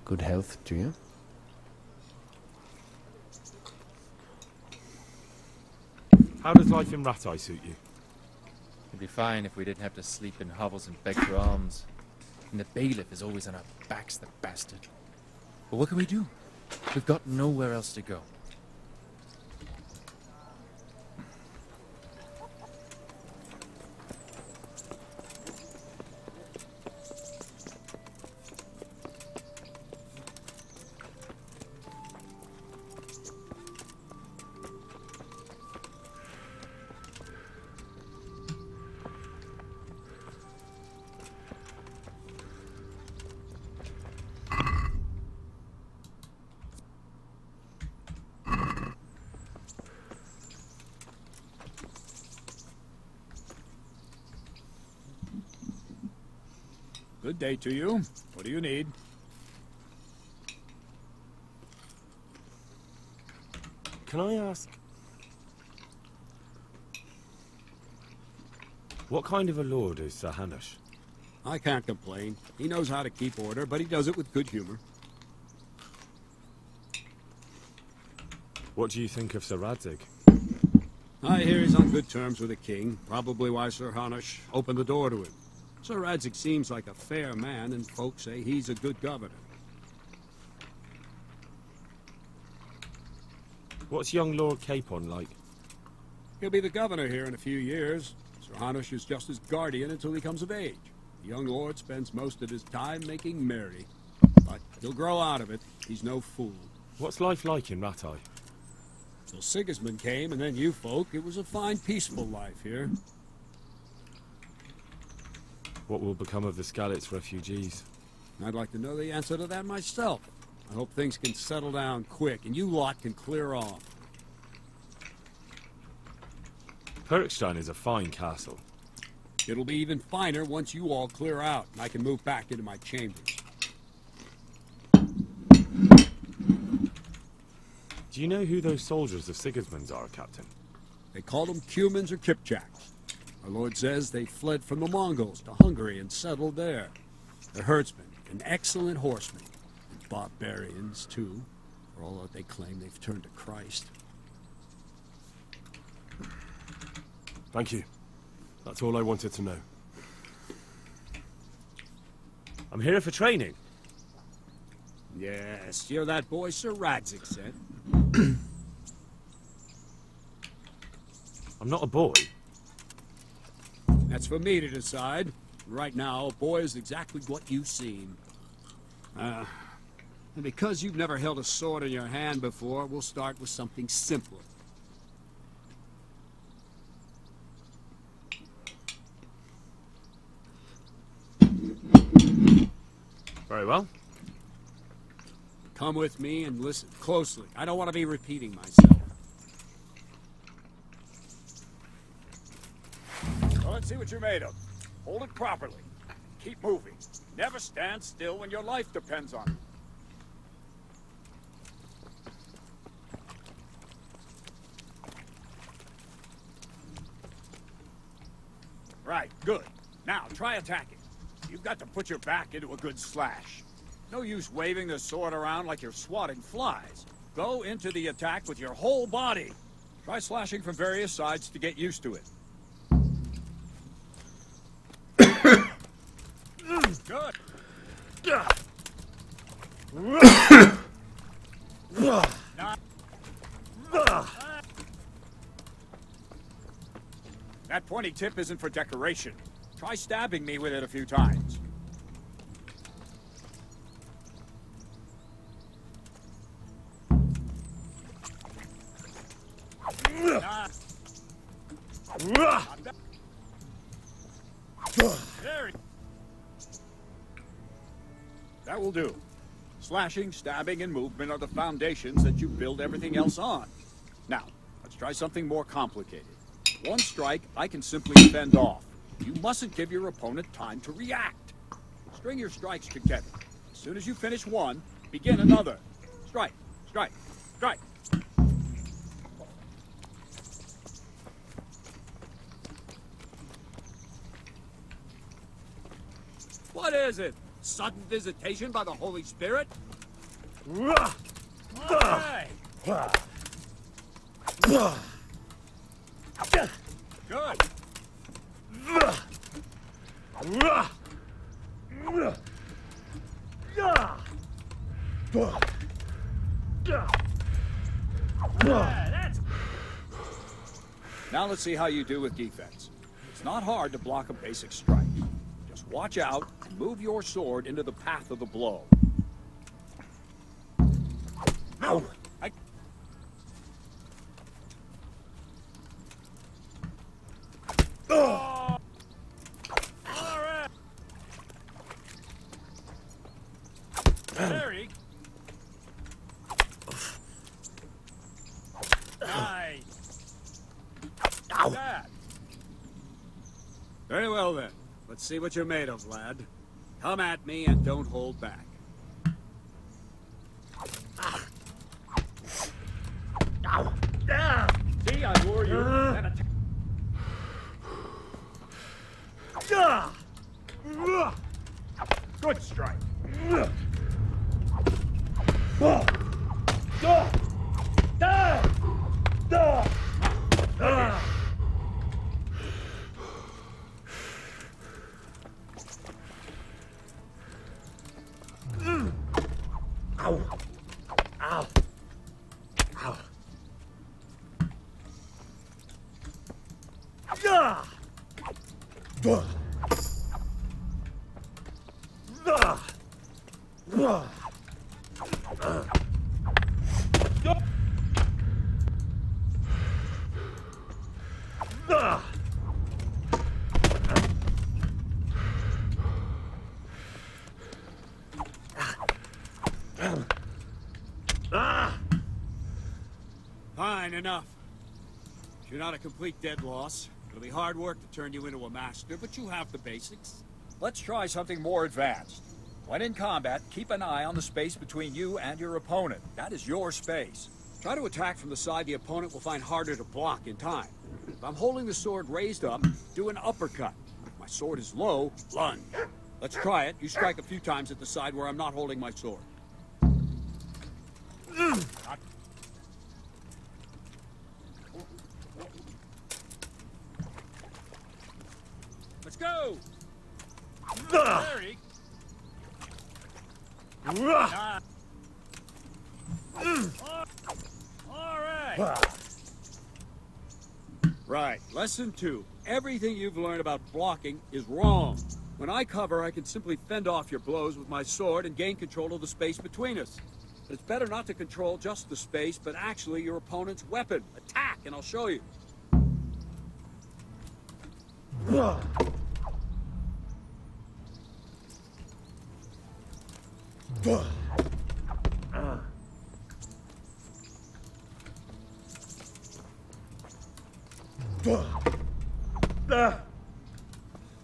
Good health to you. How does life in Rattay suit you? It'd be fine if we didn't have to sleep in hovels and beg for alms. And the bailiff is always on our backs, the bastard. But what can we do? We've got nowhere else to go. Good day to you. What do you need? Can I ask... what kind of a lord is Sir Hanush? I can't complain. He knows how to keep order, but he does it with good humor. What do you think of Sir Radzig? I hear he's on good terms with the king, probably why Sir Hanush opened the door to him. Sir Radzig seems like a fair man, and folks say he's a good governor. What's young Lord Capon like? He'll be the governor here in a few years. Sir Hanush is just his guardian until he comes of age. The young lord spends most of his time making merry. But he'll grow out of it. He's no fool. What's life like in Rattay? Till Sigismund came, and then you folk, it was a fine, peaceful life here. What will become of the Skalitz refugees? I'd like to know the answer to that myself. I hope things can settle down quick, and you lot can clear off. Perkstein is a fine castle. It'll be even finer once you all clear out, and I can move back into my chambers. Do you know who those soldiers of Sigismund's are, Captain? They call them Cumans or Kipchaks. Our lord says they fled from the Mongols to Hungary and settled there. They're herdsmen and excellent horsemen. And barbarians, too. For all that they claim, they've turned to Christ. Thank you. That's all I wanted to know. I'm here for training. Yes, you're that boy Sir Radzik said. I'm not a boy. That's for me to decide. Right now, a boy is exactly what you seem. And because you've never held a sword in your hand before, we'll start with something simpler. Very well. Come with me and listen closely. I don't want to be repeating myself. Well, let's see what you're made of. Hold it properly. Keep moving. Never stand still when your life depends on it. Right, good. Now, try attacking. You've got to put your back into a good slash. No use waving the sword around like you're swatting flies. Go into the attack with your whole body. Try slashing from various sides to get used to it. Good. That pointy tip isn't for decoration. Try stabbing me with it a few times. That will do. Slashing, stabbing, and movement are the foundations that you build everything else on. Now, let's try something more complicated. One strike, I can simply fend off. You mustn't give your opponent time to react. String your strikes together. As soon as you finish one, begin another. Strike, strike, strike. What is it? Sudden visitation by the Holy Spirit? Hey! Good. Now let's see how you do with defense. It's not hard to block a basic strike. Just watch out and move your sword into the path of the blow. Ow! Oh! All right. Harry. Nice. That. Very well then. Let's see what you're made of, lad. Come at me and don't hold back. See, I lure you. And good strike. Ow. Ow. Ow. Yeah. Fine, enough. You're not a complete dead loss. It'll be hard work to turn you into a master, but you have the basics. Let's try something more advanced. When in combat, keep an eye on the space between you and your opponent. That is your space. Try to attack from the side the opponent will find harder to block in time. If I'm holding the sword raised up, do an uppercut. If my sword is low, lunge. Let's try it. You strike a few times at the side where I'm not holding my sword. go! Very. All right. Right. Lesson 2. Everything you've learned about blocking is wrong. When I cover, I can simply fend off your blows with my sword and gain control of the space between us. But it's better not to control just the space, but actually your opponent's weapon. Attack, and I'll show you.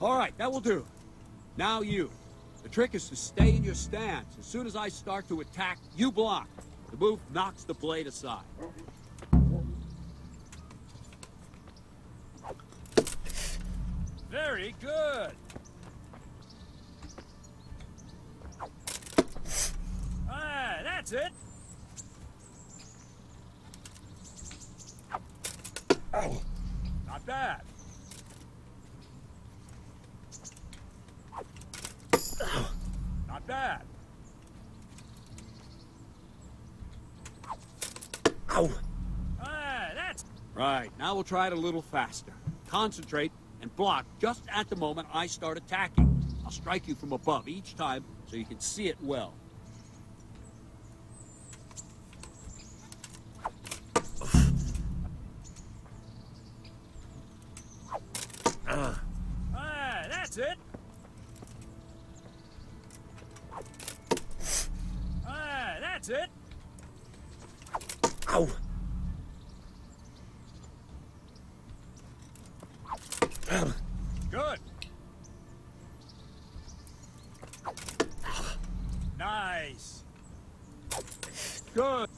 All right, that will do. Now you. The trick is to stay in your stance. As soon as I start to attack, you block. The move knocks the blade aside. Very good. Ah, that's it. Not bad. Not bad. Ah, that's... Right, now we'll try it a little faster. Concentrate and block just at the moment I start attacking. I'll strike you from above each time so you can see it well. Ah, that's it. Ah, that's it. Ow. Good. Nice. Good.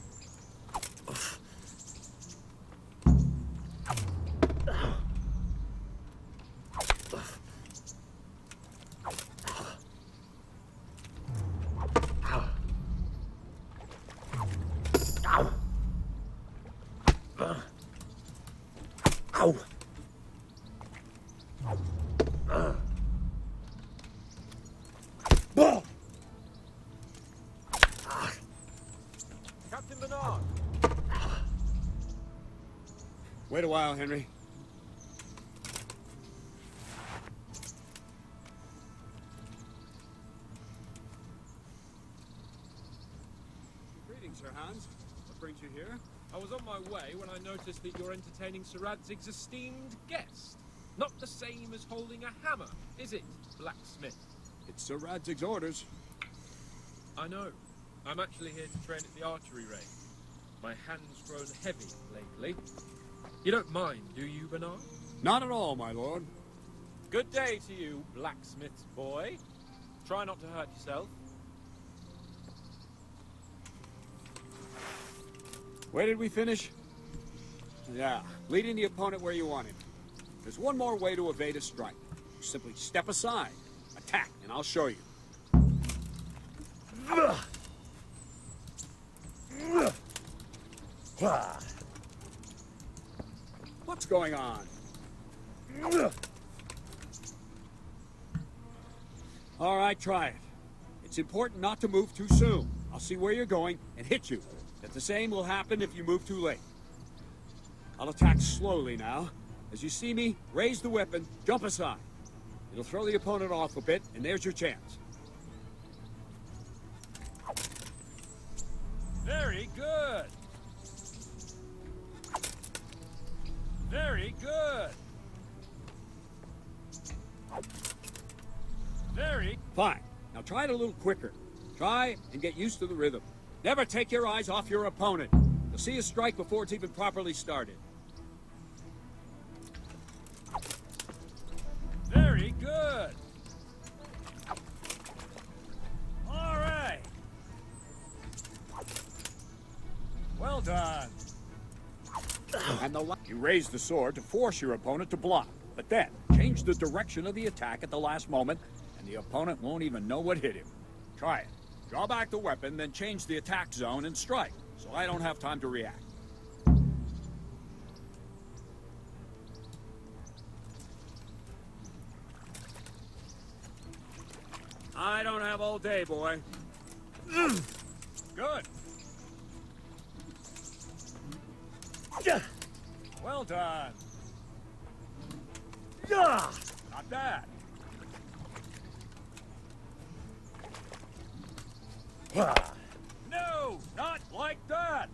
Ow. Captain Bernard! Wait a while, Henry. Greetings, Sir Hans. What brings you here? I was on my way when I noticed that you're entertaining Sir Radzig's esteemed guest. Not the same as holding a hammer, is it, blacksmith? It's Sir Radzig's orders. I know. I'm actually here to train at the archery range. My hand's grown heavy lately. You don't mind, do you, Bernard? Not at all, my lord. Good day to you, blacksmith's boy. Try not to hurt yourself. Where did we finish? Yeah, leading the opponent where you want him. There's one more way to evade a strike. Simply step aside, attack, and I'll show you. What's going on? All right, try it. It's important not to move too soon. I'll see where you're going and hit you. But the same will happen if you move too late. I'll attack slowly now. As you see me, raise the weapon, jump aside. It'll throw the opponent off a bit, and there's your chance. Very good. Very good. Very fine. Now try it a little quicker. Try and get used to the rhythm. Never take your eyes off your opponent. You'll see a strike before it's even properly started. Very good. All right. Well done. And you raise the sword to force your opponent to block, but then change the direction of the attack at the last moment, and the opponent won't even know what hit him. Try it. Draw back the weapon, then change the attack zone and strike, so I don't have time to react. I don't have all day, boy. Good. Well done. Not bad. No, not like that.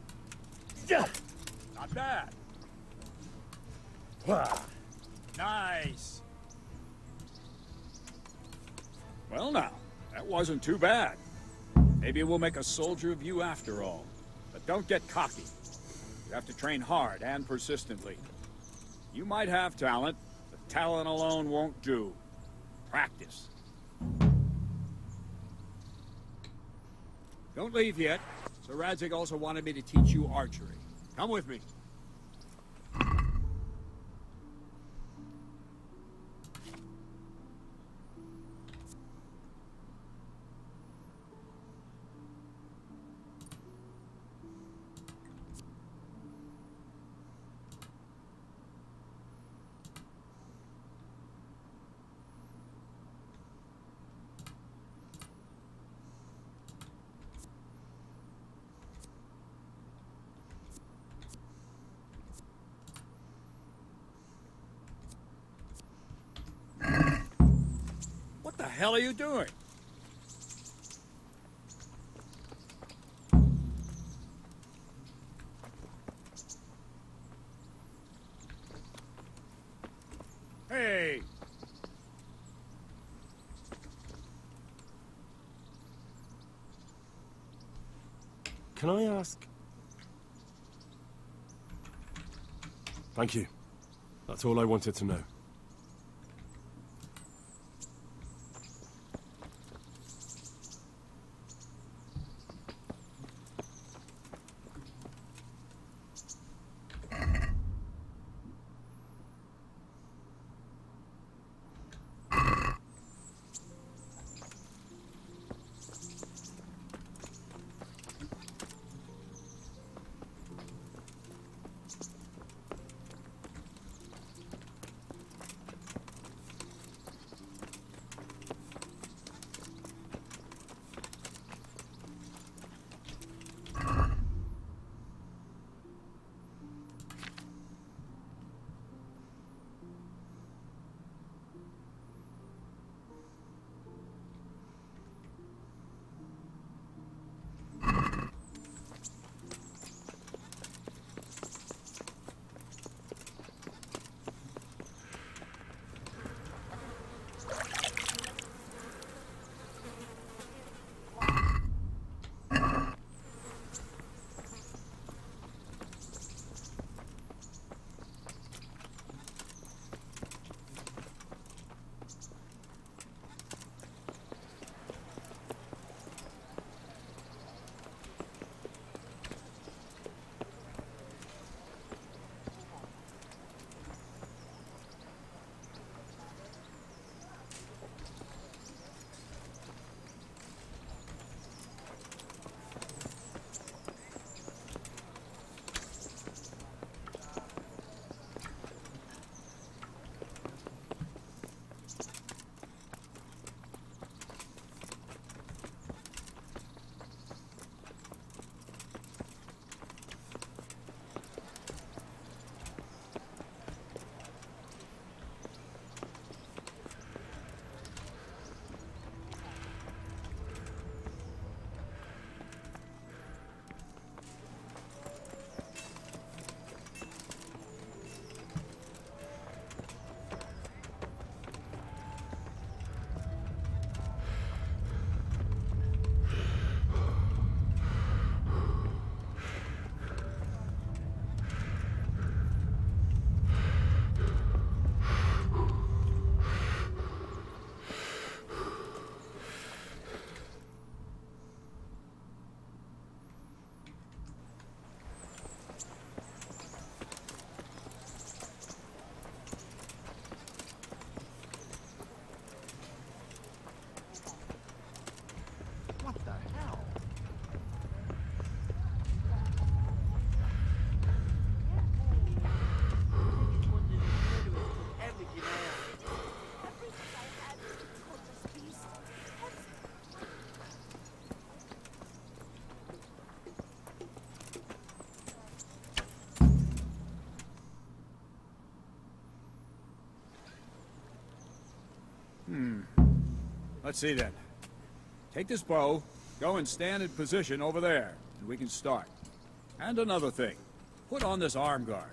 Not bad. Nice. Well now, that wasn't too bad. Maybe we'll make a soldier of you after all. But don't get cocky. You have to train hard and persistently. You might have talent, but talent alone won't do. Practice. Don't leave yet. Sir Radzig also wanted me to teach you archery. Come with me. What the hell are you doing? Hey! Can I ask? Thank you. That's all I wanted to know. Let's see then. Take this bow, go and stand in position over there, and we can start. And another thing, put on this arm guard.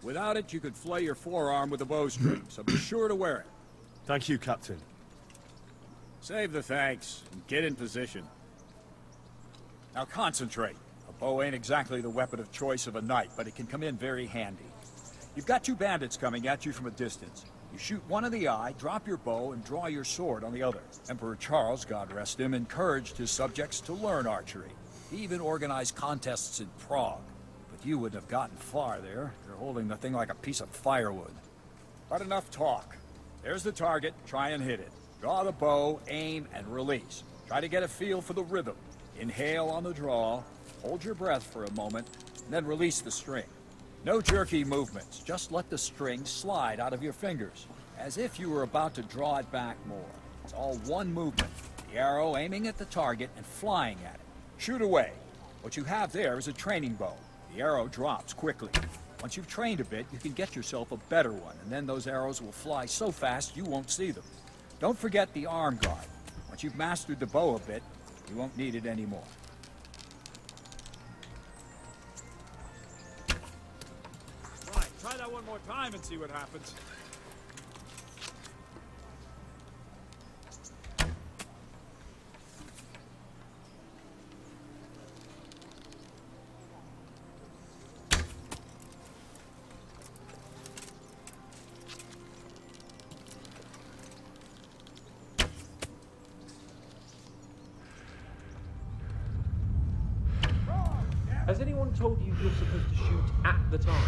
Without it, you could flay your forearm with a bowstring, so be sure to wear it. Thank you, Captain. Save the thanks, and get in position. Now concentrate. A bow ain't exactly the weapon of choice of a knight, but it can come in very handy. You've got two bandits coming at you from a distance. You shoot one in the eye, drop your bow, and draw your sword on the other. Emperor Charles, God rest him, encouraged his subjects to learn archery. He even organized contests in Prague. But you wouldn't have gotten far there. You're holding the thing like a piece of firewood. But enough talk. There's the target. Try and hit it. Draw the bow, aim, and release. Try to get a feel for the rhythm. Inhale on the draw, hold your breath for a moment, and then release the string. No jerky movements, just let the string slide out of your fingers, as if you were about to draw it back more. It's all one movement, the arrow aiming at the target and flying at it. Shoot away. What you have there is a training bow. The arrow drops quickly. Once you've trained a bit, you can get yourself a better one, and then those arrows will fly so fast you won't see them. Don't forget the arm guard. Once you've mastered the bow a bit, you won't need it anymore. Right, try that one more time and see what happens. Has anyone told you you're supposed to shoot at the target?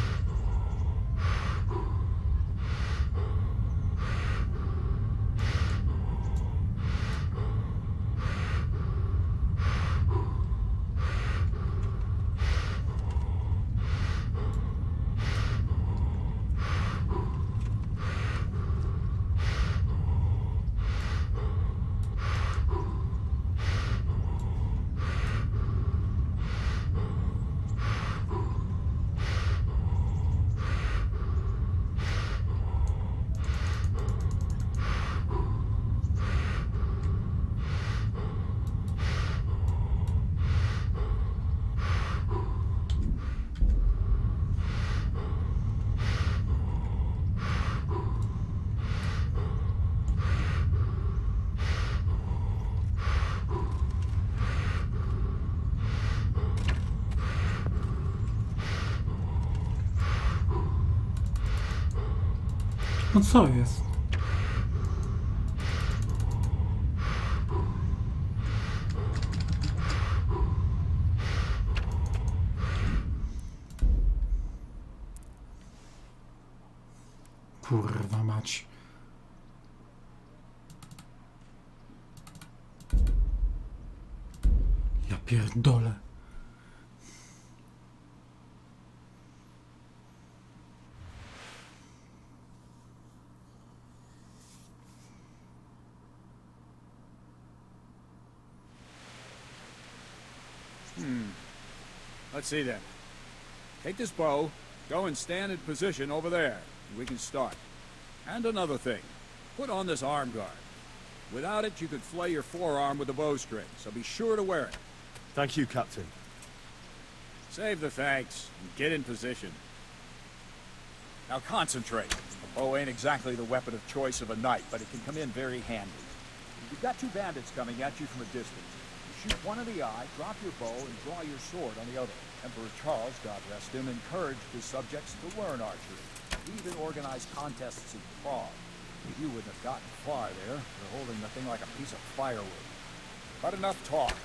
No co jest? Kurwa mać. Ja pierdolę. Let's see then. Take this bow, go and stand in position over there, and we can start. And another thing, put on this arm guard. Without it, you could flay your forearm with a bowstring, so be sure to wear it. Thank you, Captain. Save the thanks, and get in position. Now concentrate. A bow ain't exactly the weapon of choice of a knight, but it can come in very handy. You've got two bandits coming at you from a distance. Shoot one in the eye, drop your bow, and draw your sword on the other. Emperor Charles, God rest him, encouraged his subjects to learn archery. He even organized contests in Prague. But you wouldn't have gotten far there. You're holding the thing like a piece of firewood. But enough talk.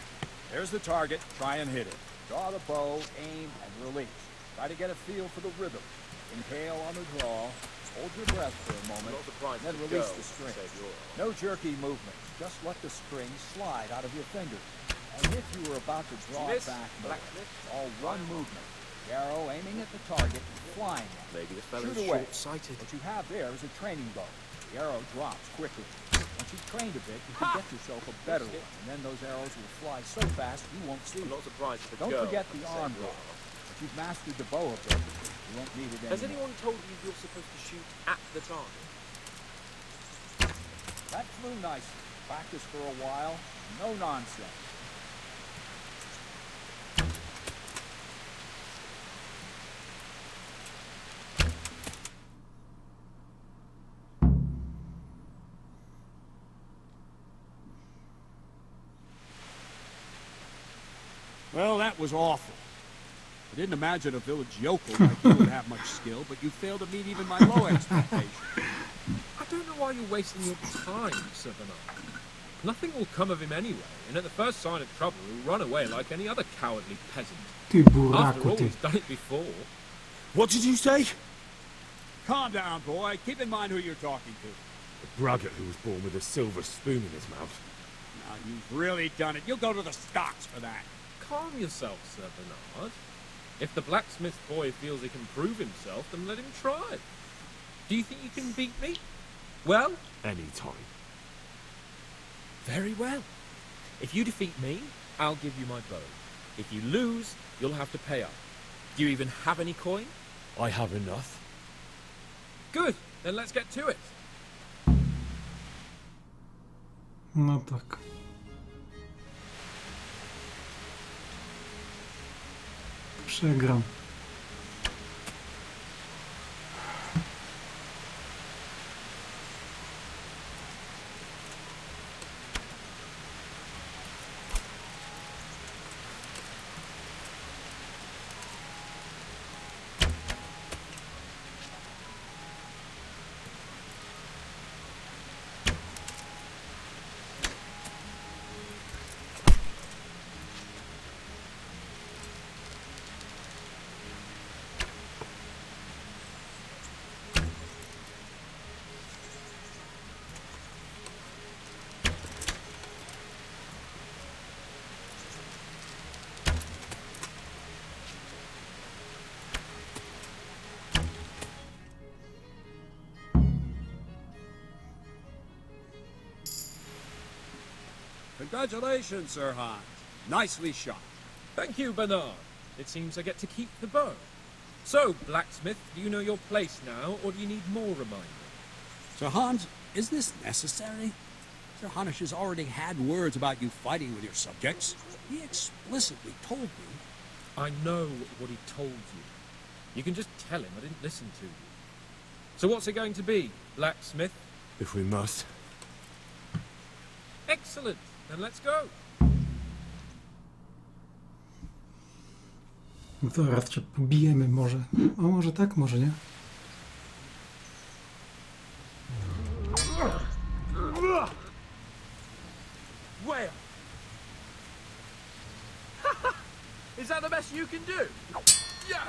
There's the target. Try and hit it. Draw the bow, aim, and release. Try to get a feel for the rhythm. Inhale on the draw. Hold your breath for a moment, then release the string. No jerky movements. Just let the string slide out of your fingers. As if you were about to draw it back more. All one movement. The arrow aiming at the target and flying at it. Maybe the fellow's Shoot away. short-sighted. What you have there is a training bow. The arrow drops quickly. Once you've trained a bit, you can get yourself a better one. And then those arrows will fly so fast you won't see them. I'm not surprised at the Don't girl forget the said arm you guard. are. If you've mastered the bow a bit, you won't need it anymore. Has anyone told you you're supposed to shoot at the target? That flew nicely. Practice for a while. No nonsense. Well, that was awful. I didn't imagine a village yokel like you would have much skill, but you failed to meet even my low expectations. I don't know why you're wasting your time, Sir Bernard. Nothing will come of him anyway, and at the first sign of trouble, he'll run away like any other cowardly peasant. After all, he's done it before. What did you say? Calm down, boy. Keep in mind who you're talking to. The braggart who was born with a silver spoon in his mouth. Now, you've really done it. You'll go to the stocks for that. Calm yourself, Sir Bernard. If the blacksmith boy feels he can prove himself, then let him try. Do you think you can beat me? Well? Any time. Very well. If you defeat me, I'll give you my bow. If you lose, you'll have to pay up. Do you even have any coin? I have enough. Good. Then let's get to it. No tak. Przegram. Congratulations, Sir Hans. Nicely shot. Thank you, Bernard. It seems I get to keep the bow. So, blacksmith, do you know your place now, or do you need more reminding? Sir Hans, is this necessary? Sir Hanush has already had words about you fighting with your subjects. He explicitly told me. I know what he told you. You can just tell him I didn't listen to you. So what's it going to be, blacksmith? If we must. Excellent. Then let's go. No to raz się pobijemy może. O, może tak, może nie. Where? Is that the best you can do? Yeah.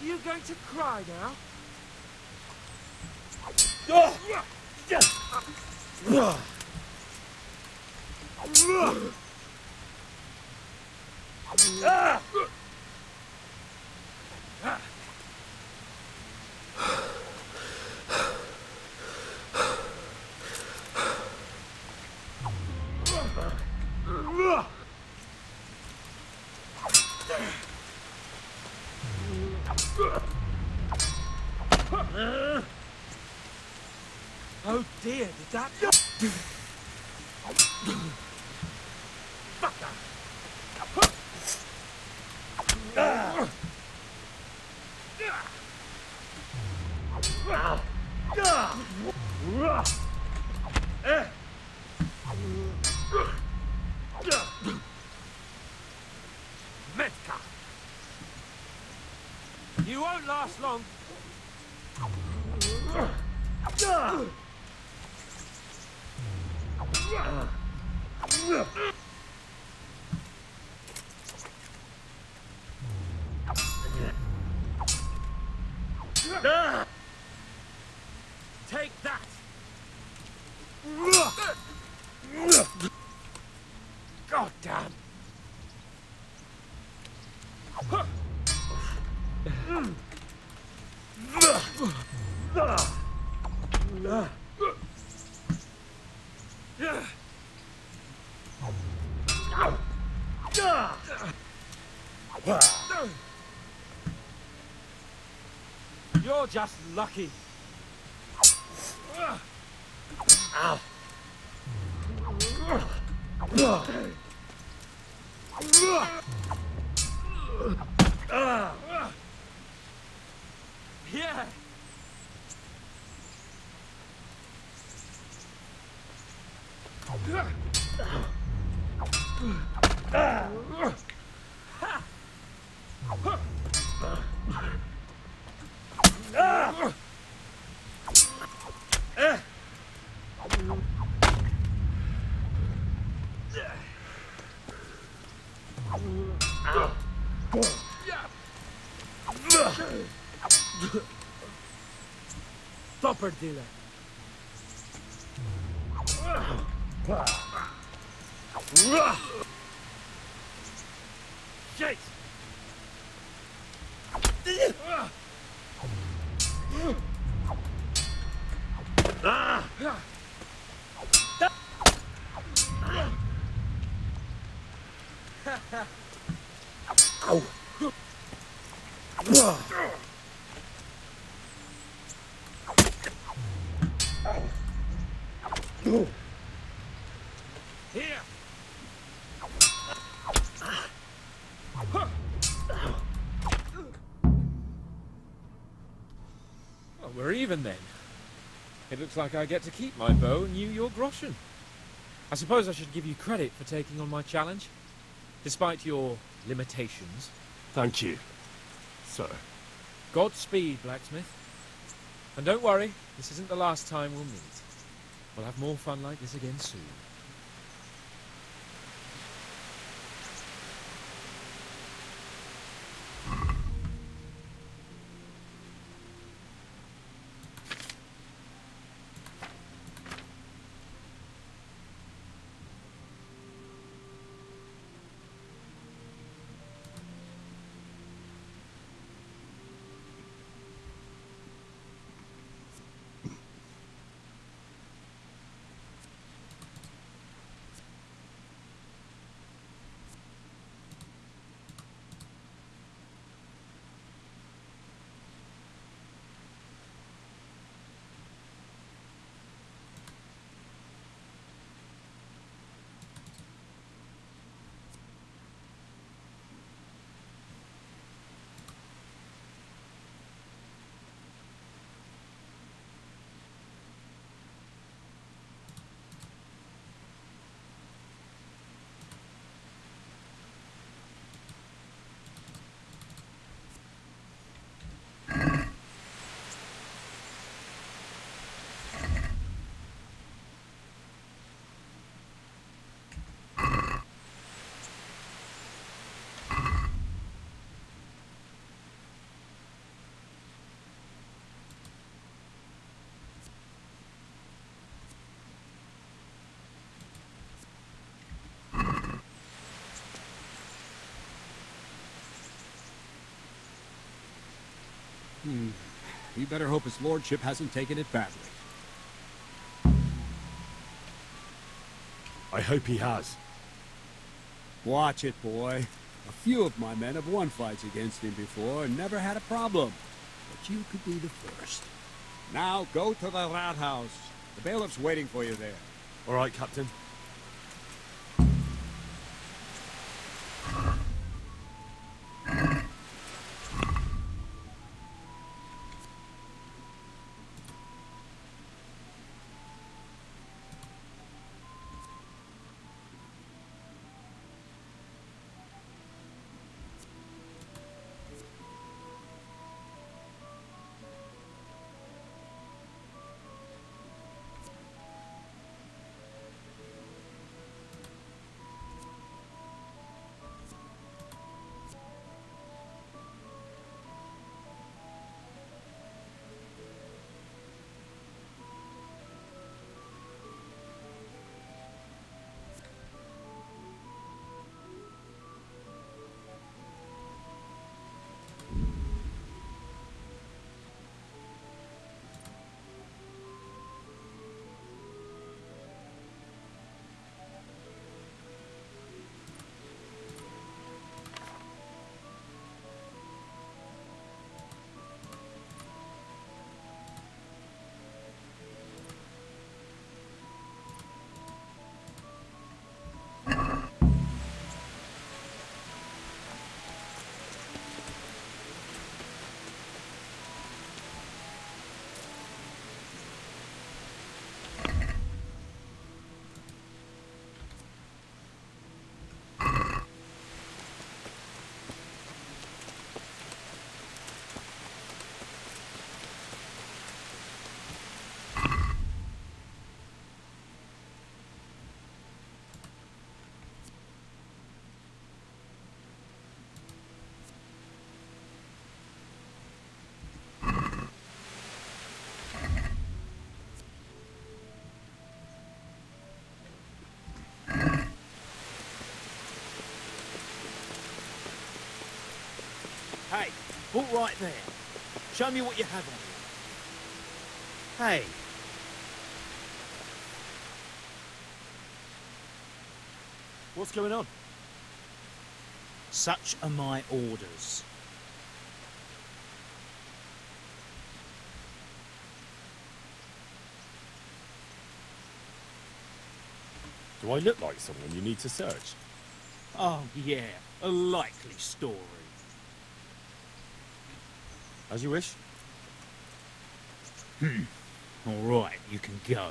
You going to cry now? Oh dear, did that... Fuck that! Metka! You won't last long. You're just lucky. Ow. Yeah. Bumper dealer. Shit! Here. Well, we're even then. It looks like I get to keep my bow and you your groschen. I suppose I should give you credit for taking on my challenge, despite your limitations. Thank you, sir. Godspeed, blacksmith. And don't worry, this isn't the last time we'll meet. We'll have more fun like this again soon. You better hope his lordship hasn't taken it badly. I hope he has. Watch it, boy. A few of my men have won fights against him before and never had a problem. But you could be the first. Now go to the rat house. The bailiff's waiting for you there. All right, Captain. Halt right there. Show me what you have on you. Hey. What's going on? Such are my orders. Do I look like someone you need to search? Oh, yeah. A likely story. As you wish. All right, you can go.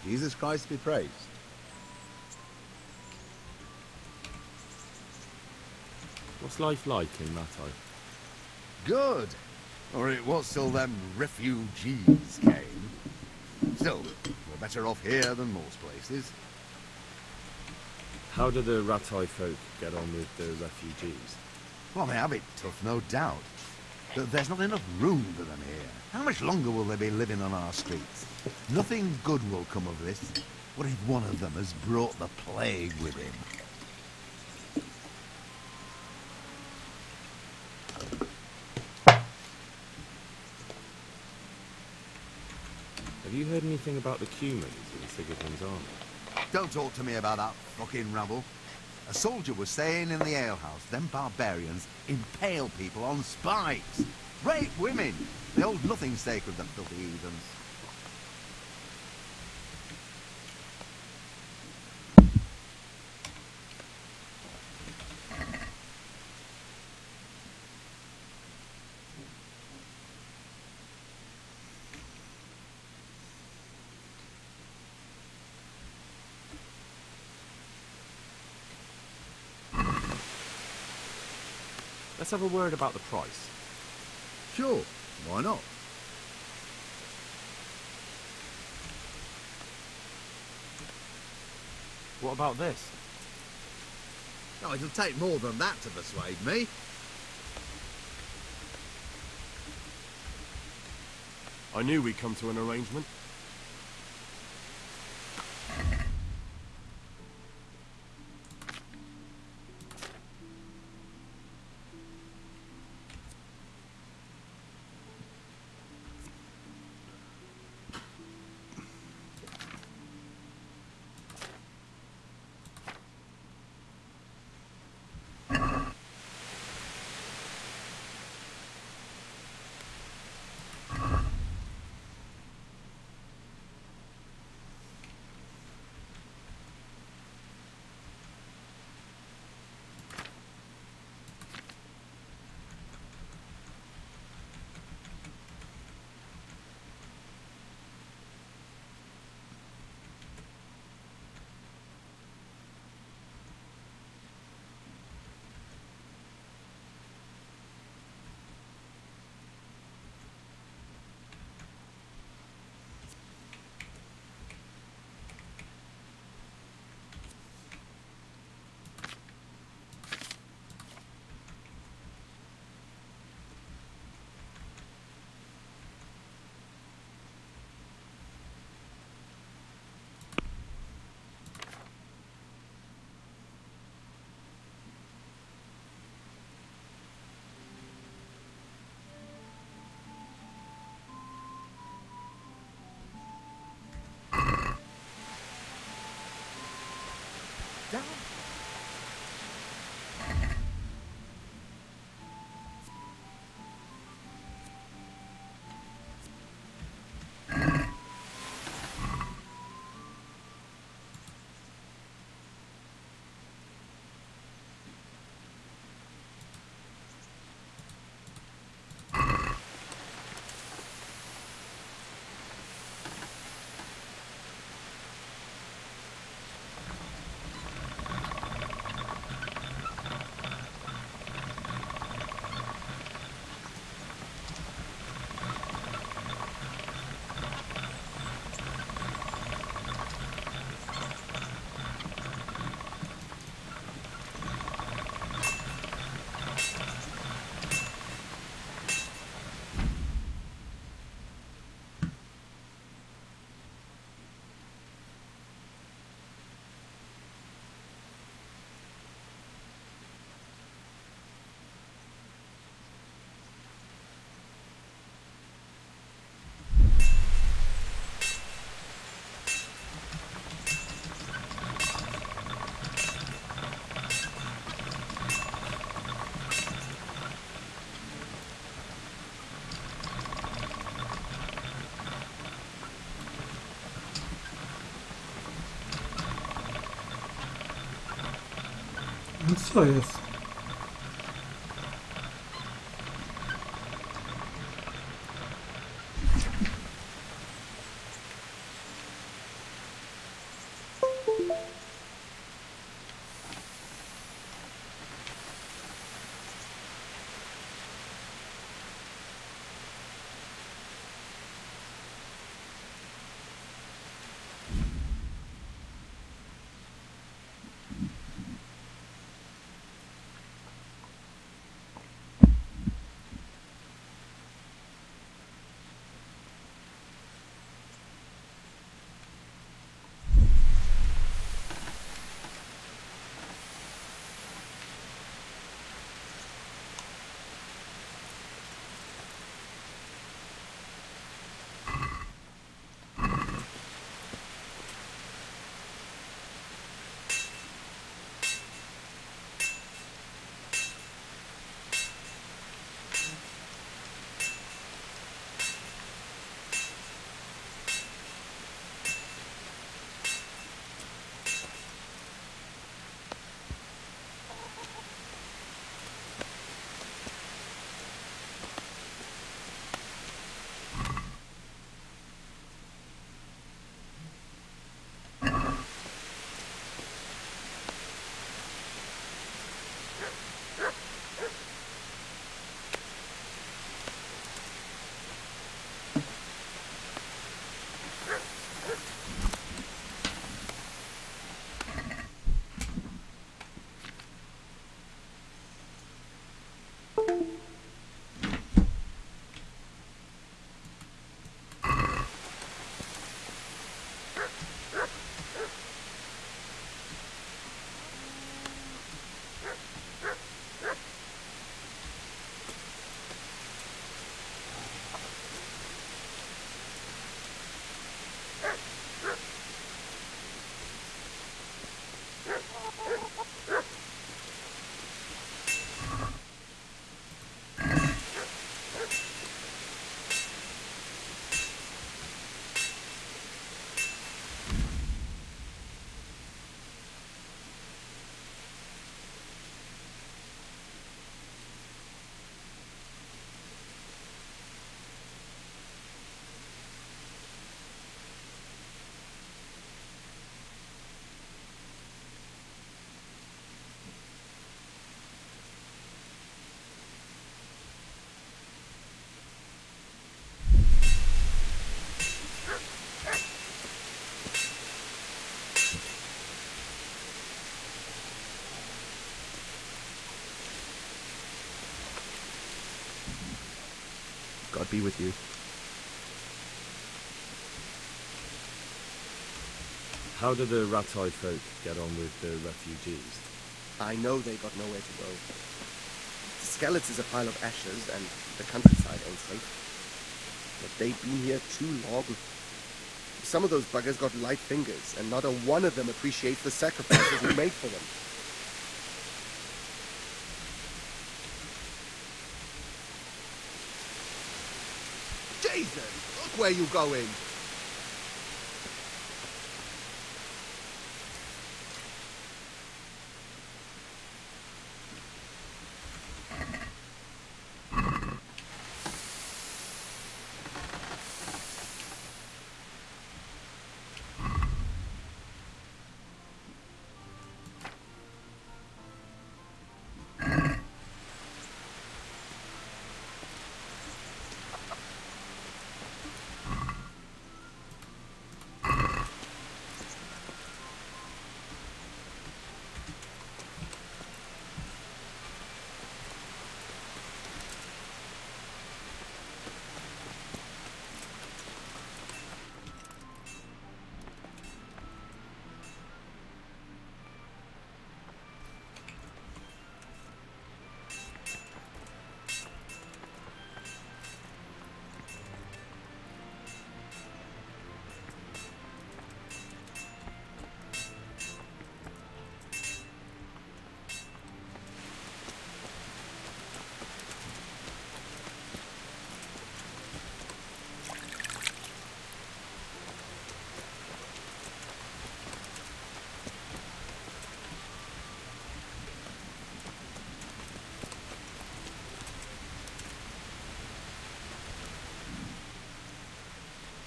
Jesus Christ be praised. What's life like in Rattay? Good. Or it was till them refugees came. Still, we're better off here than most places. How do the Rattay folk get on with the refugees? Well, they have it tough, no doubt. But there's not enough room for them here. How much longer will they be living on our streets? Nothing good will come of this. What if one of them has brought the plague with him? Have you heard anything about the Cumans in Sigismund's army? Don't talk to me about that fucking rabble. A soldier was saying in the alehouse, them barbarians impale people on spikes. Rape women. They hold nothing sacred, the filthy heathens. Let's have a word about the price. Sure, why not? What about this? Oh, it'll take more than that to persuade me. I knew we'd come to an arrangement. Co jest? God be with you. How do the Ratai folk get on with the refugees? I know they got nowhere to go. Skeleton is a pile of ashes, and the countryside ain't safe. But they've been here too long. Some of those buggers got light fingers, and not a one of them appreciates the sacrifices we made for them. Jesus! Look where you're going!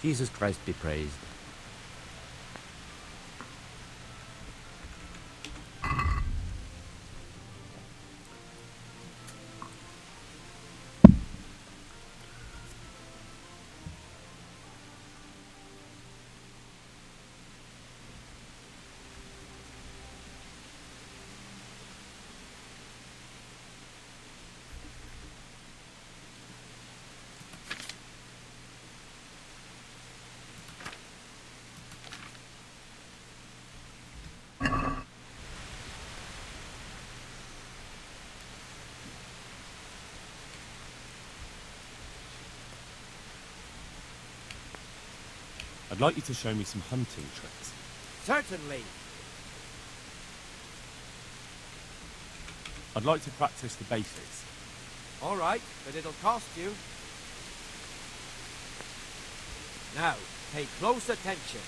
Jesus Christ be praised. I'd like you to show me some hunting tricks. Certainly. I'd like to practice the basics. All right, but it'll cost you. Now, pay close attention.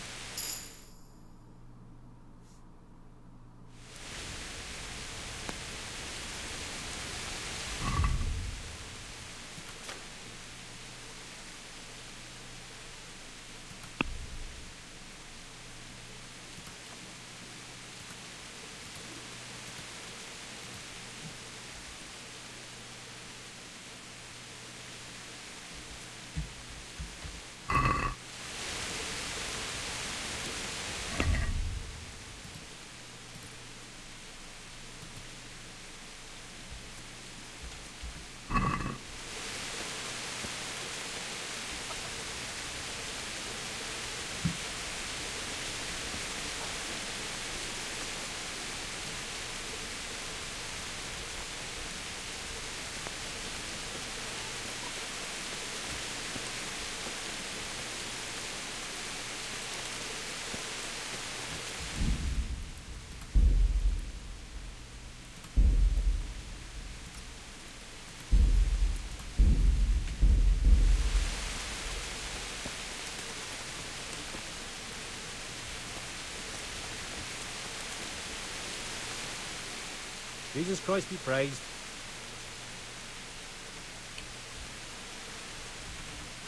Jesus Christ be praised.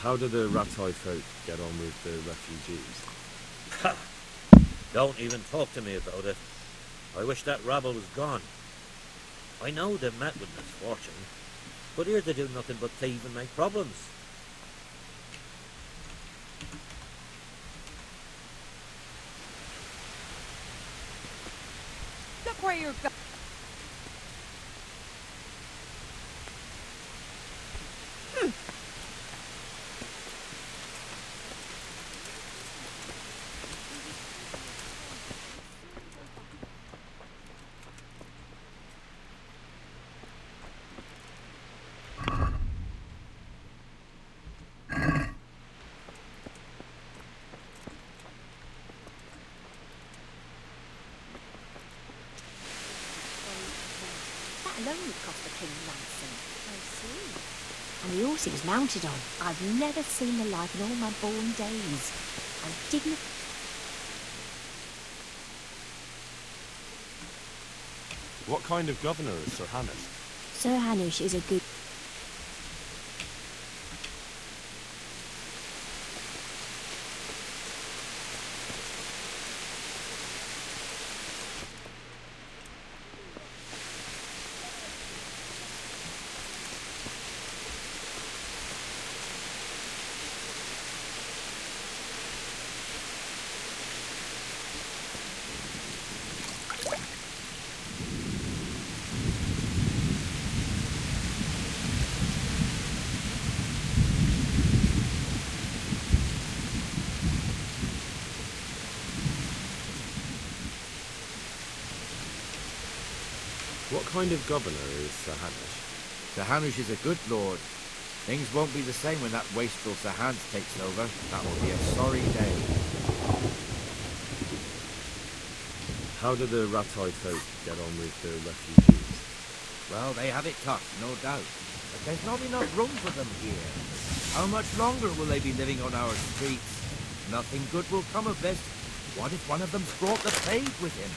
How do the Ratai folk get on with the refugees? Ha! Don't even talk to me about it. I wish that rabble was gone. I know they've met with misfortune, but here they do nothing but thieve and make problems. Look where you're going. Alone would cost the king ransom. I see. And the horse he was mounted on, I've never seen the like in all my born days. And dignified. What kind of governor is Sir Hanush? Sir Hanush is a good... What kind of governor is Sir Hanush? Sir Hanush is a good lord. Things won't be the same when that wastrel Sir Hans takes over. That will be a sorry day. How do the Ratai folk get on with the refugees? Well, they have it tough, no doubt. But there's not enough room for them here. How much longer will they be living on our streets? Nothing good will come of this. What if one of them's brought the plague with him?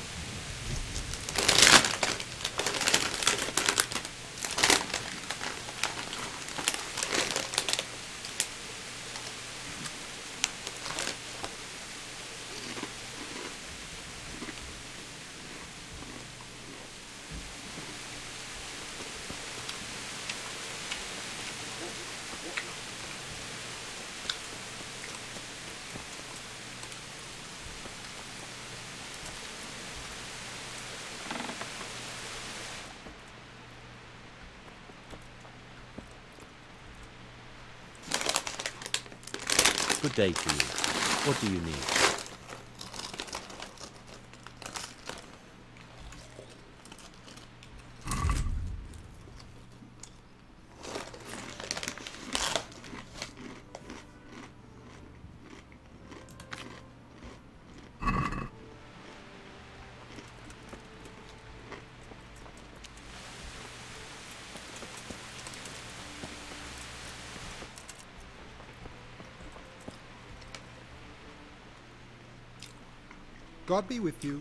Good day to you. What do you need? God be with you.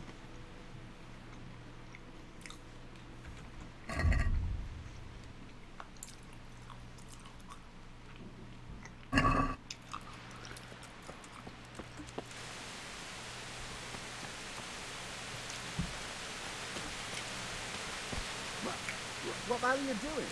What are you doing?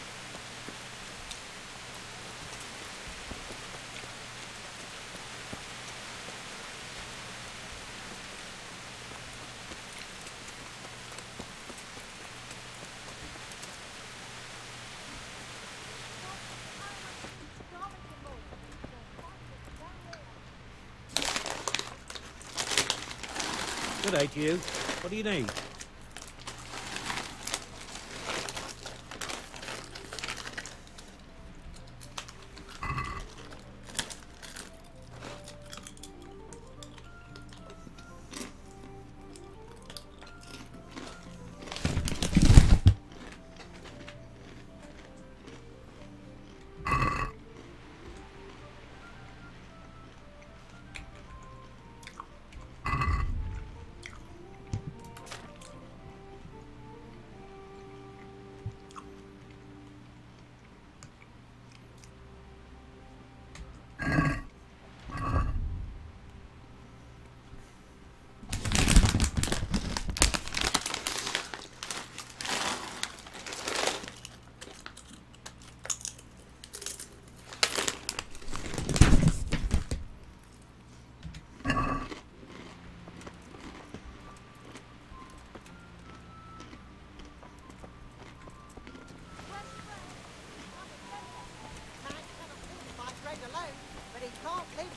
Good day to you. What do you need?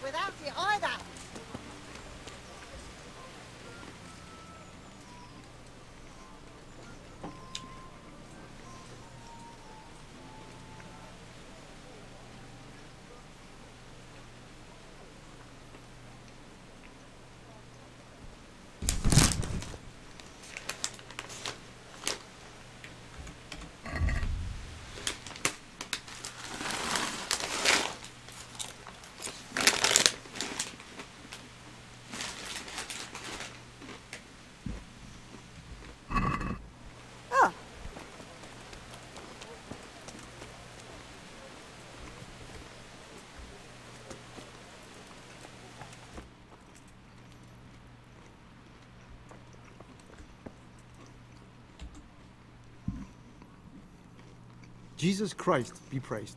Without it either. Jesus Christ be praised.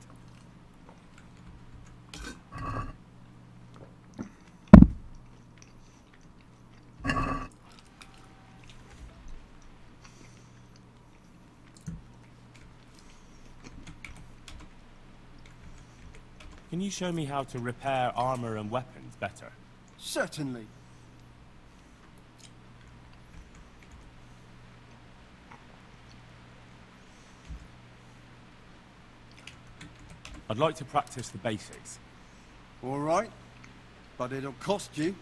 Can you show me how to repair armor and weapons better? Certainly. I'd like to practice the basics. All right, but it'll cost you.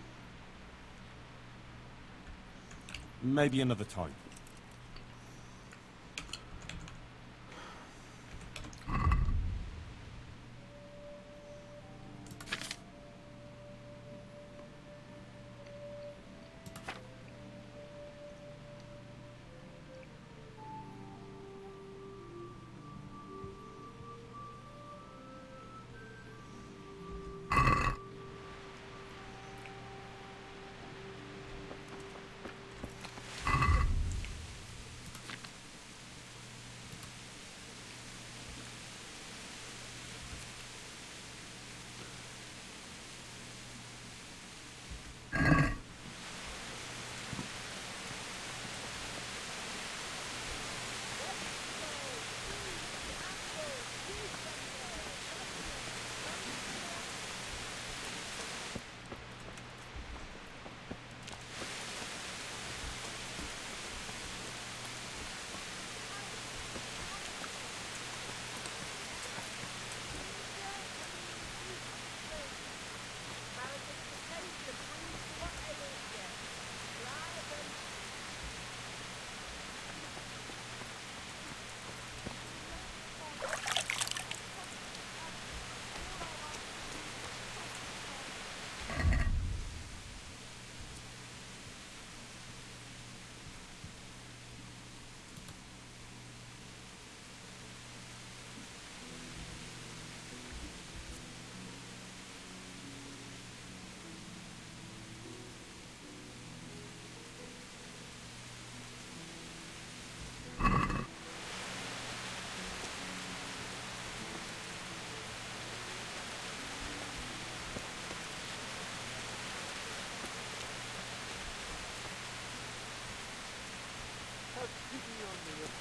Maybe another time.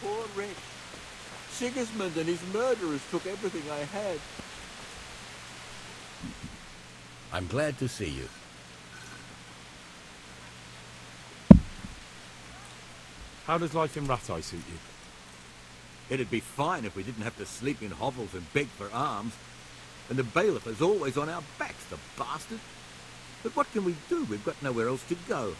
Poor Rick. Sigismund and his murderers took everything I had. I'm glad to see you. How does life in Rattay suit you? It'd be fine if we didn't have to sleep in hovels and beg for alms. And the bailiff is always on our backs, the bastard. But what can we do? We've got nowhere else to go.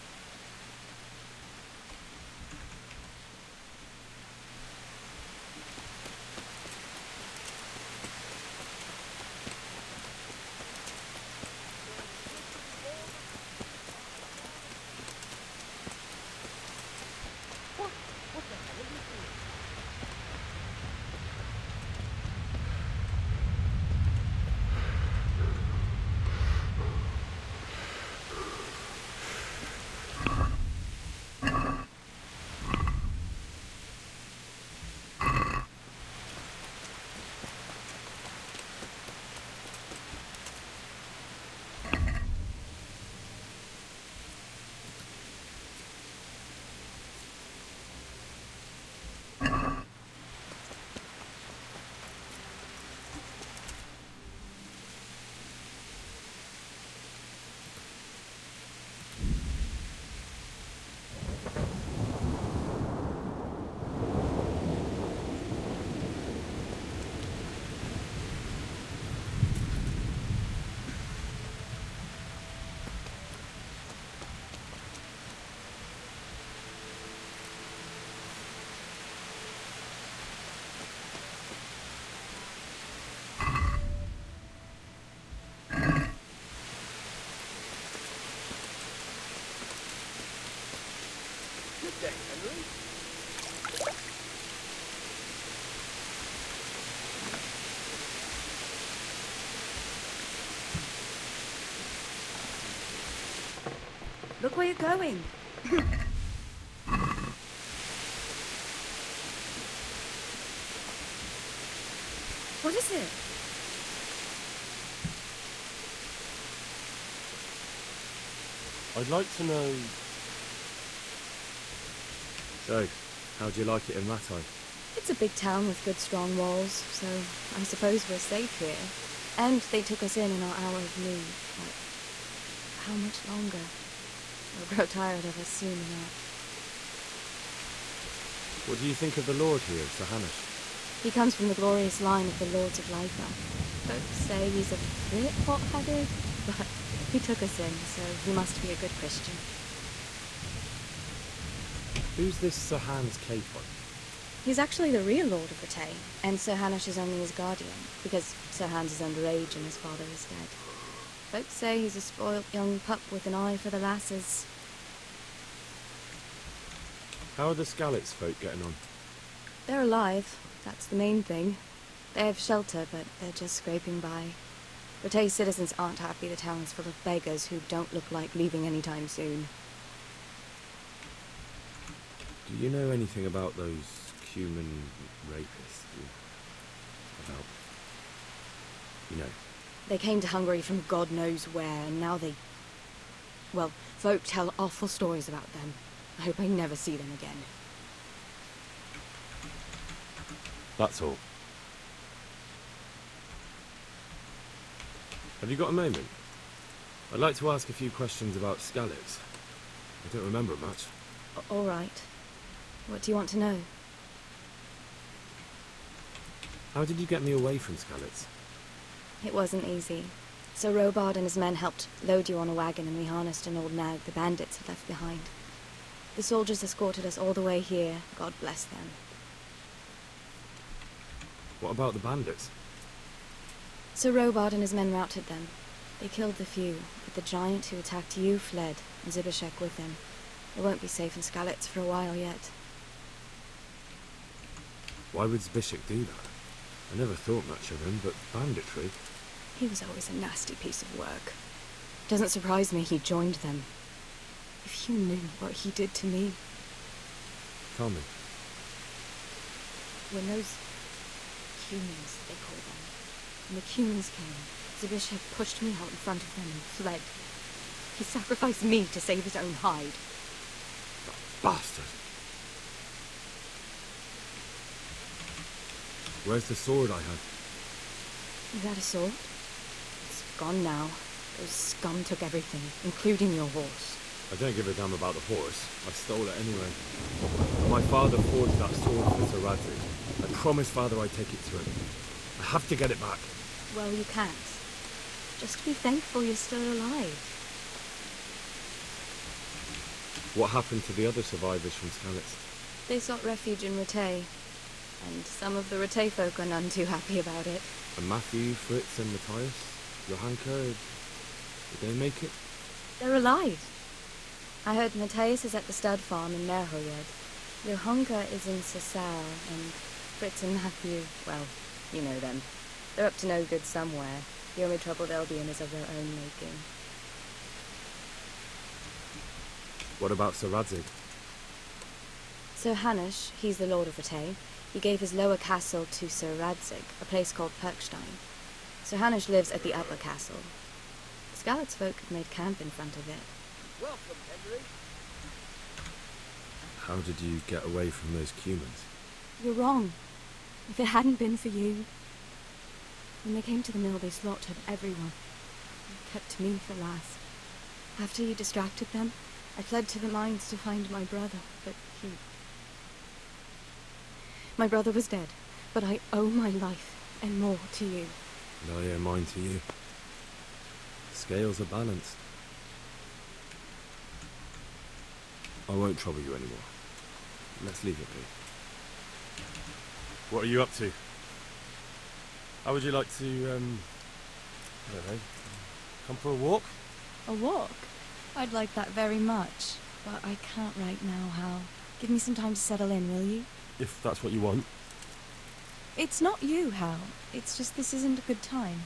Look where you're going. What is it? I'd like to know... So, how do you like it in Rattay? It's a big town with good strong walls, so I suppose we're safe here. And they took us in our hour of need. But how much longer? We'll grow tired of us soon enough. What do you think of the Lord here, Sir Hanush? He comes from the glorious line of the Lords of Lifer. Folks say he's a bit hot-headed, but he took us in, so he must be a good Christian. Who's this Sir Hans Capon? He's actually the real Lord of Rattay, and Sir Hanush is only his guardian, because Sir Hans is underage and his father is dead. Folks say he's a spoilt young pup with an eye for the lasses. How are the Skalitz folk getting on? They're alive, that's the main thing. They have shelter, but they're just scraping by. Rattay citizens aren't happy the town's full of beggars who don't look like leaving anytime soon. Do you know anything about those human rapists? About... you know... They came to Hungary from God knows where, and now they... well, folk tell awful stories about them. I hope I never see them again. That's all. Have you got a moment? I'd like to ask a few questions about Skalitz. I don't remember much. All right. What do you want to know? How did you get me away from Skalitz? It wasn't easy. Sir Robard and his men helped load you on a wagon and we harnessed an old nag the bandits had left behind. The soldiers escorted us all the way here, God bless them. What about the bandits? Sir Robard and his men routed them. They killed the few, but the giant who attacked you fled, and Zibishek with him. It won't be safe in Skalitz for a while yet. Why would Zibishek do that? I never thought much of him, but banditry... He was always a nasty piece of work. Doesn't surprise me he joined them. If you knew what he did to me... Tell me. When those... humans, they call them. When the humans came, Zibishek pushed me out in front of them and fled. He sacrificed me to save his own hide. Bastard! Where's the sword I had? You had a sword? It's gone now. Those scum took everything, including your horse. I don't give a damn about the horse. I stole it anyway. My father forged that sword for Sir Radzig. I promised Father I'd take it to him. I have to get it back. Well, you can't. Just be thankful you're still alive. What happened to the other survivors from Skalitz? They sought refuge in Rattay, and some of the Rattay folk are none too happy about it. And Matthew, Fritz and Matthias? Johanka, did they make it? They're alive. I heard Matthias is at the stud farm in Merhoyed. Johanka is in Sasau, and Fritz and Matthew, well, you know them. They're up to no good somewhere. The only trouble they'll be in is of their own making. What about Sir Radzig? Sir Hanush, he's the Lord of Rattay. He gave his lower castle to Sir Radzig, a place called Perkstein. Sir Hanush lives at the upper castle. The Skalitz folk have made camp in front of it. Welcome, Henry. How did you get away from those Cumans? You're wrong. If it hadn't been for you... When they came to the mill, they slaughtered everyone. They kept me for last. After you distracted them, I fled to the mines to find my brother, but he... My brother was dead, but I owe my life, and more, to you. And I owe mine to you. The scales are balanced. I won't trouble you anymore. Let's leave it be. What are you up to? How would you like to, I don't know, come for a walk? A walk? I'd like that very much, but I can't right now, Hal. Give me some time to settle in, will you? If that's what you want. It's not you, Hal. It's just this isn't a good time.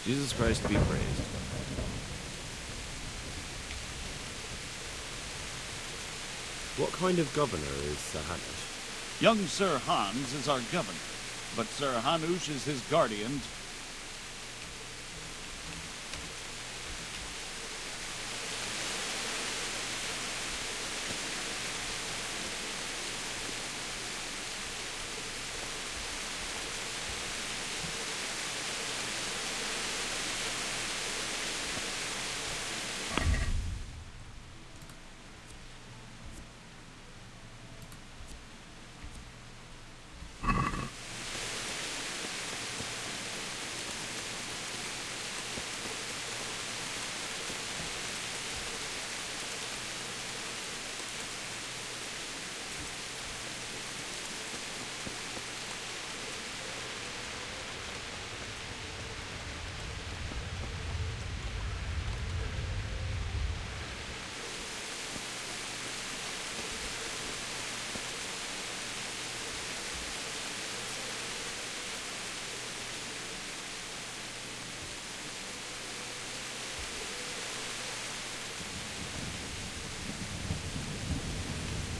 Jesus Christ be praised. What kind of governor is Sir Hanush? Young Sir Hans is our governor, but Sir Hanush is his guardian.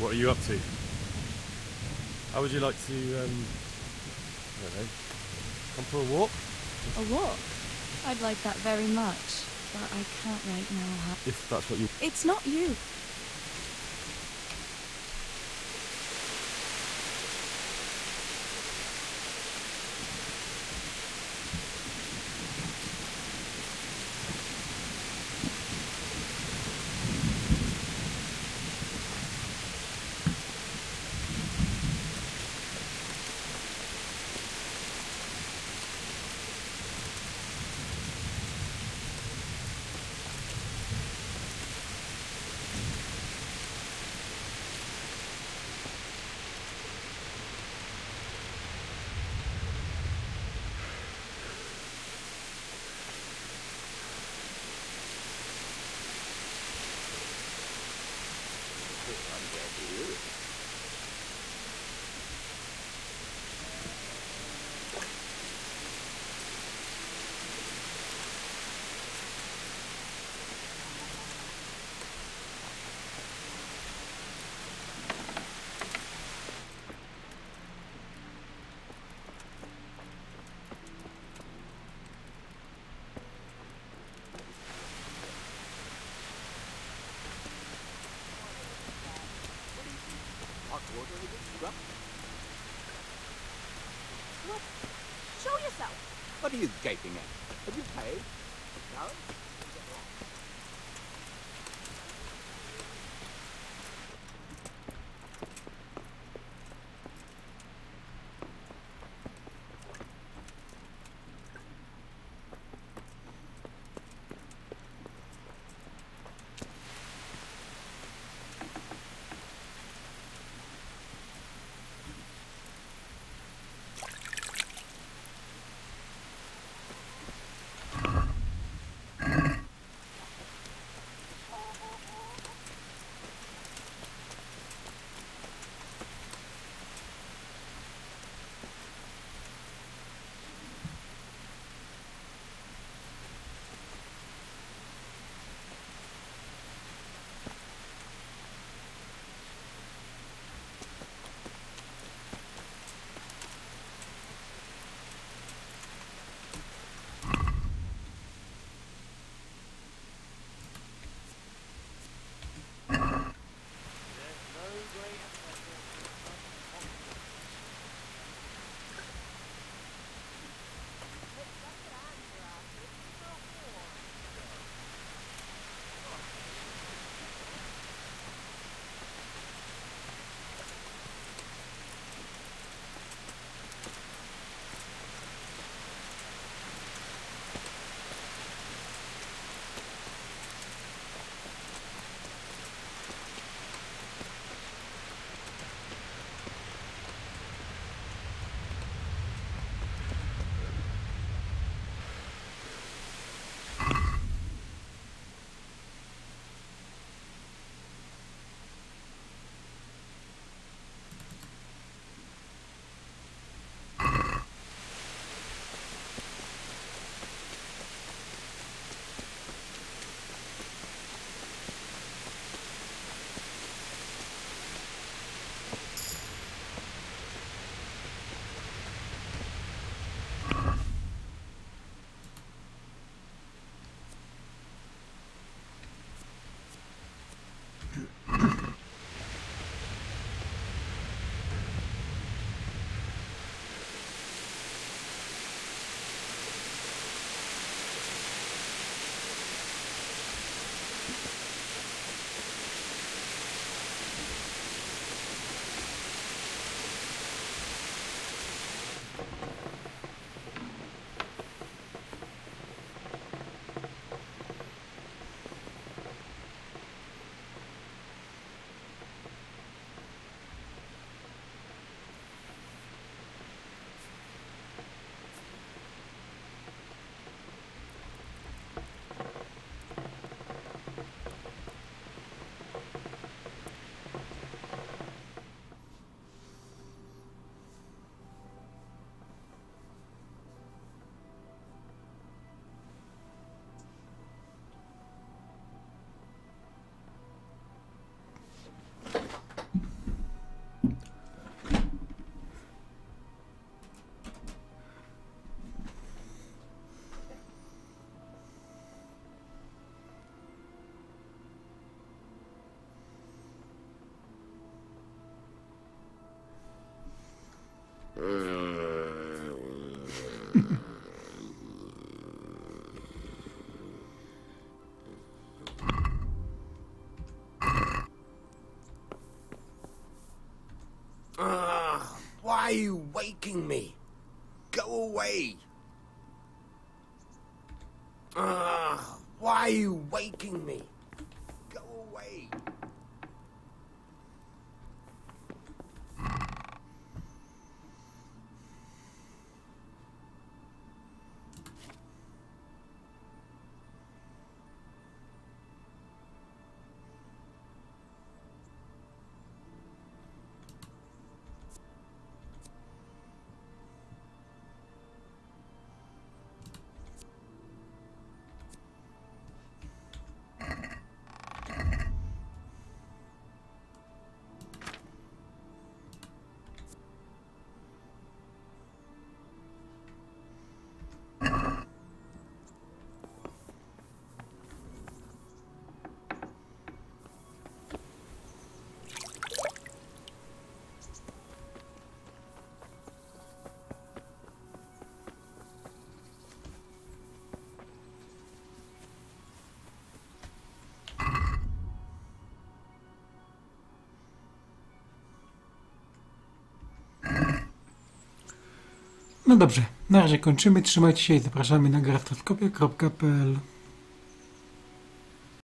What are you up to? How would you like to, I don't know, come for a walk? A walk? I'd like that very much, but I can't right now. If that's what you... It's not you. What? Show yourself! What are you gaping at? Have you paid? No? Why are you waking me? Go away. Why are you waking me? Go away. No dobrze, na razie kończymy. Trzymajcie się i zapraszamy na graftoskopie.pl.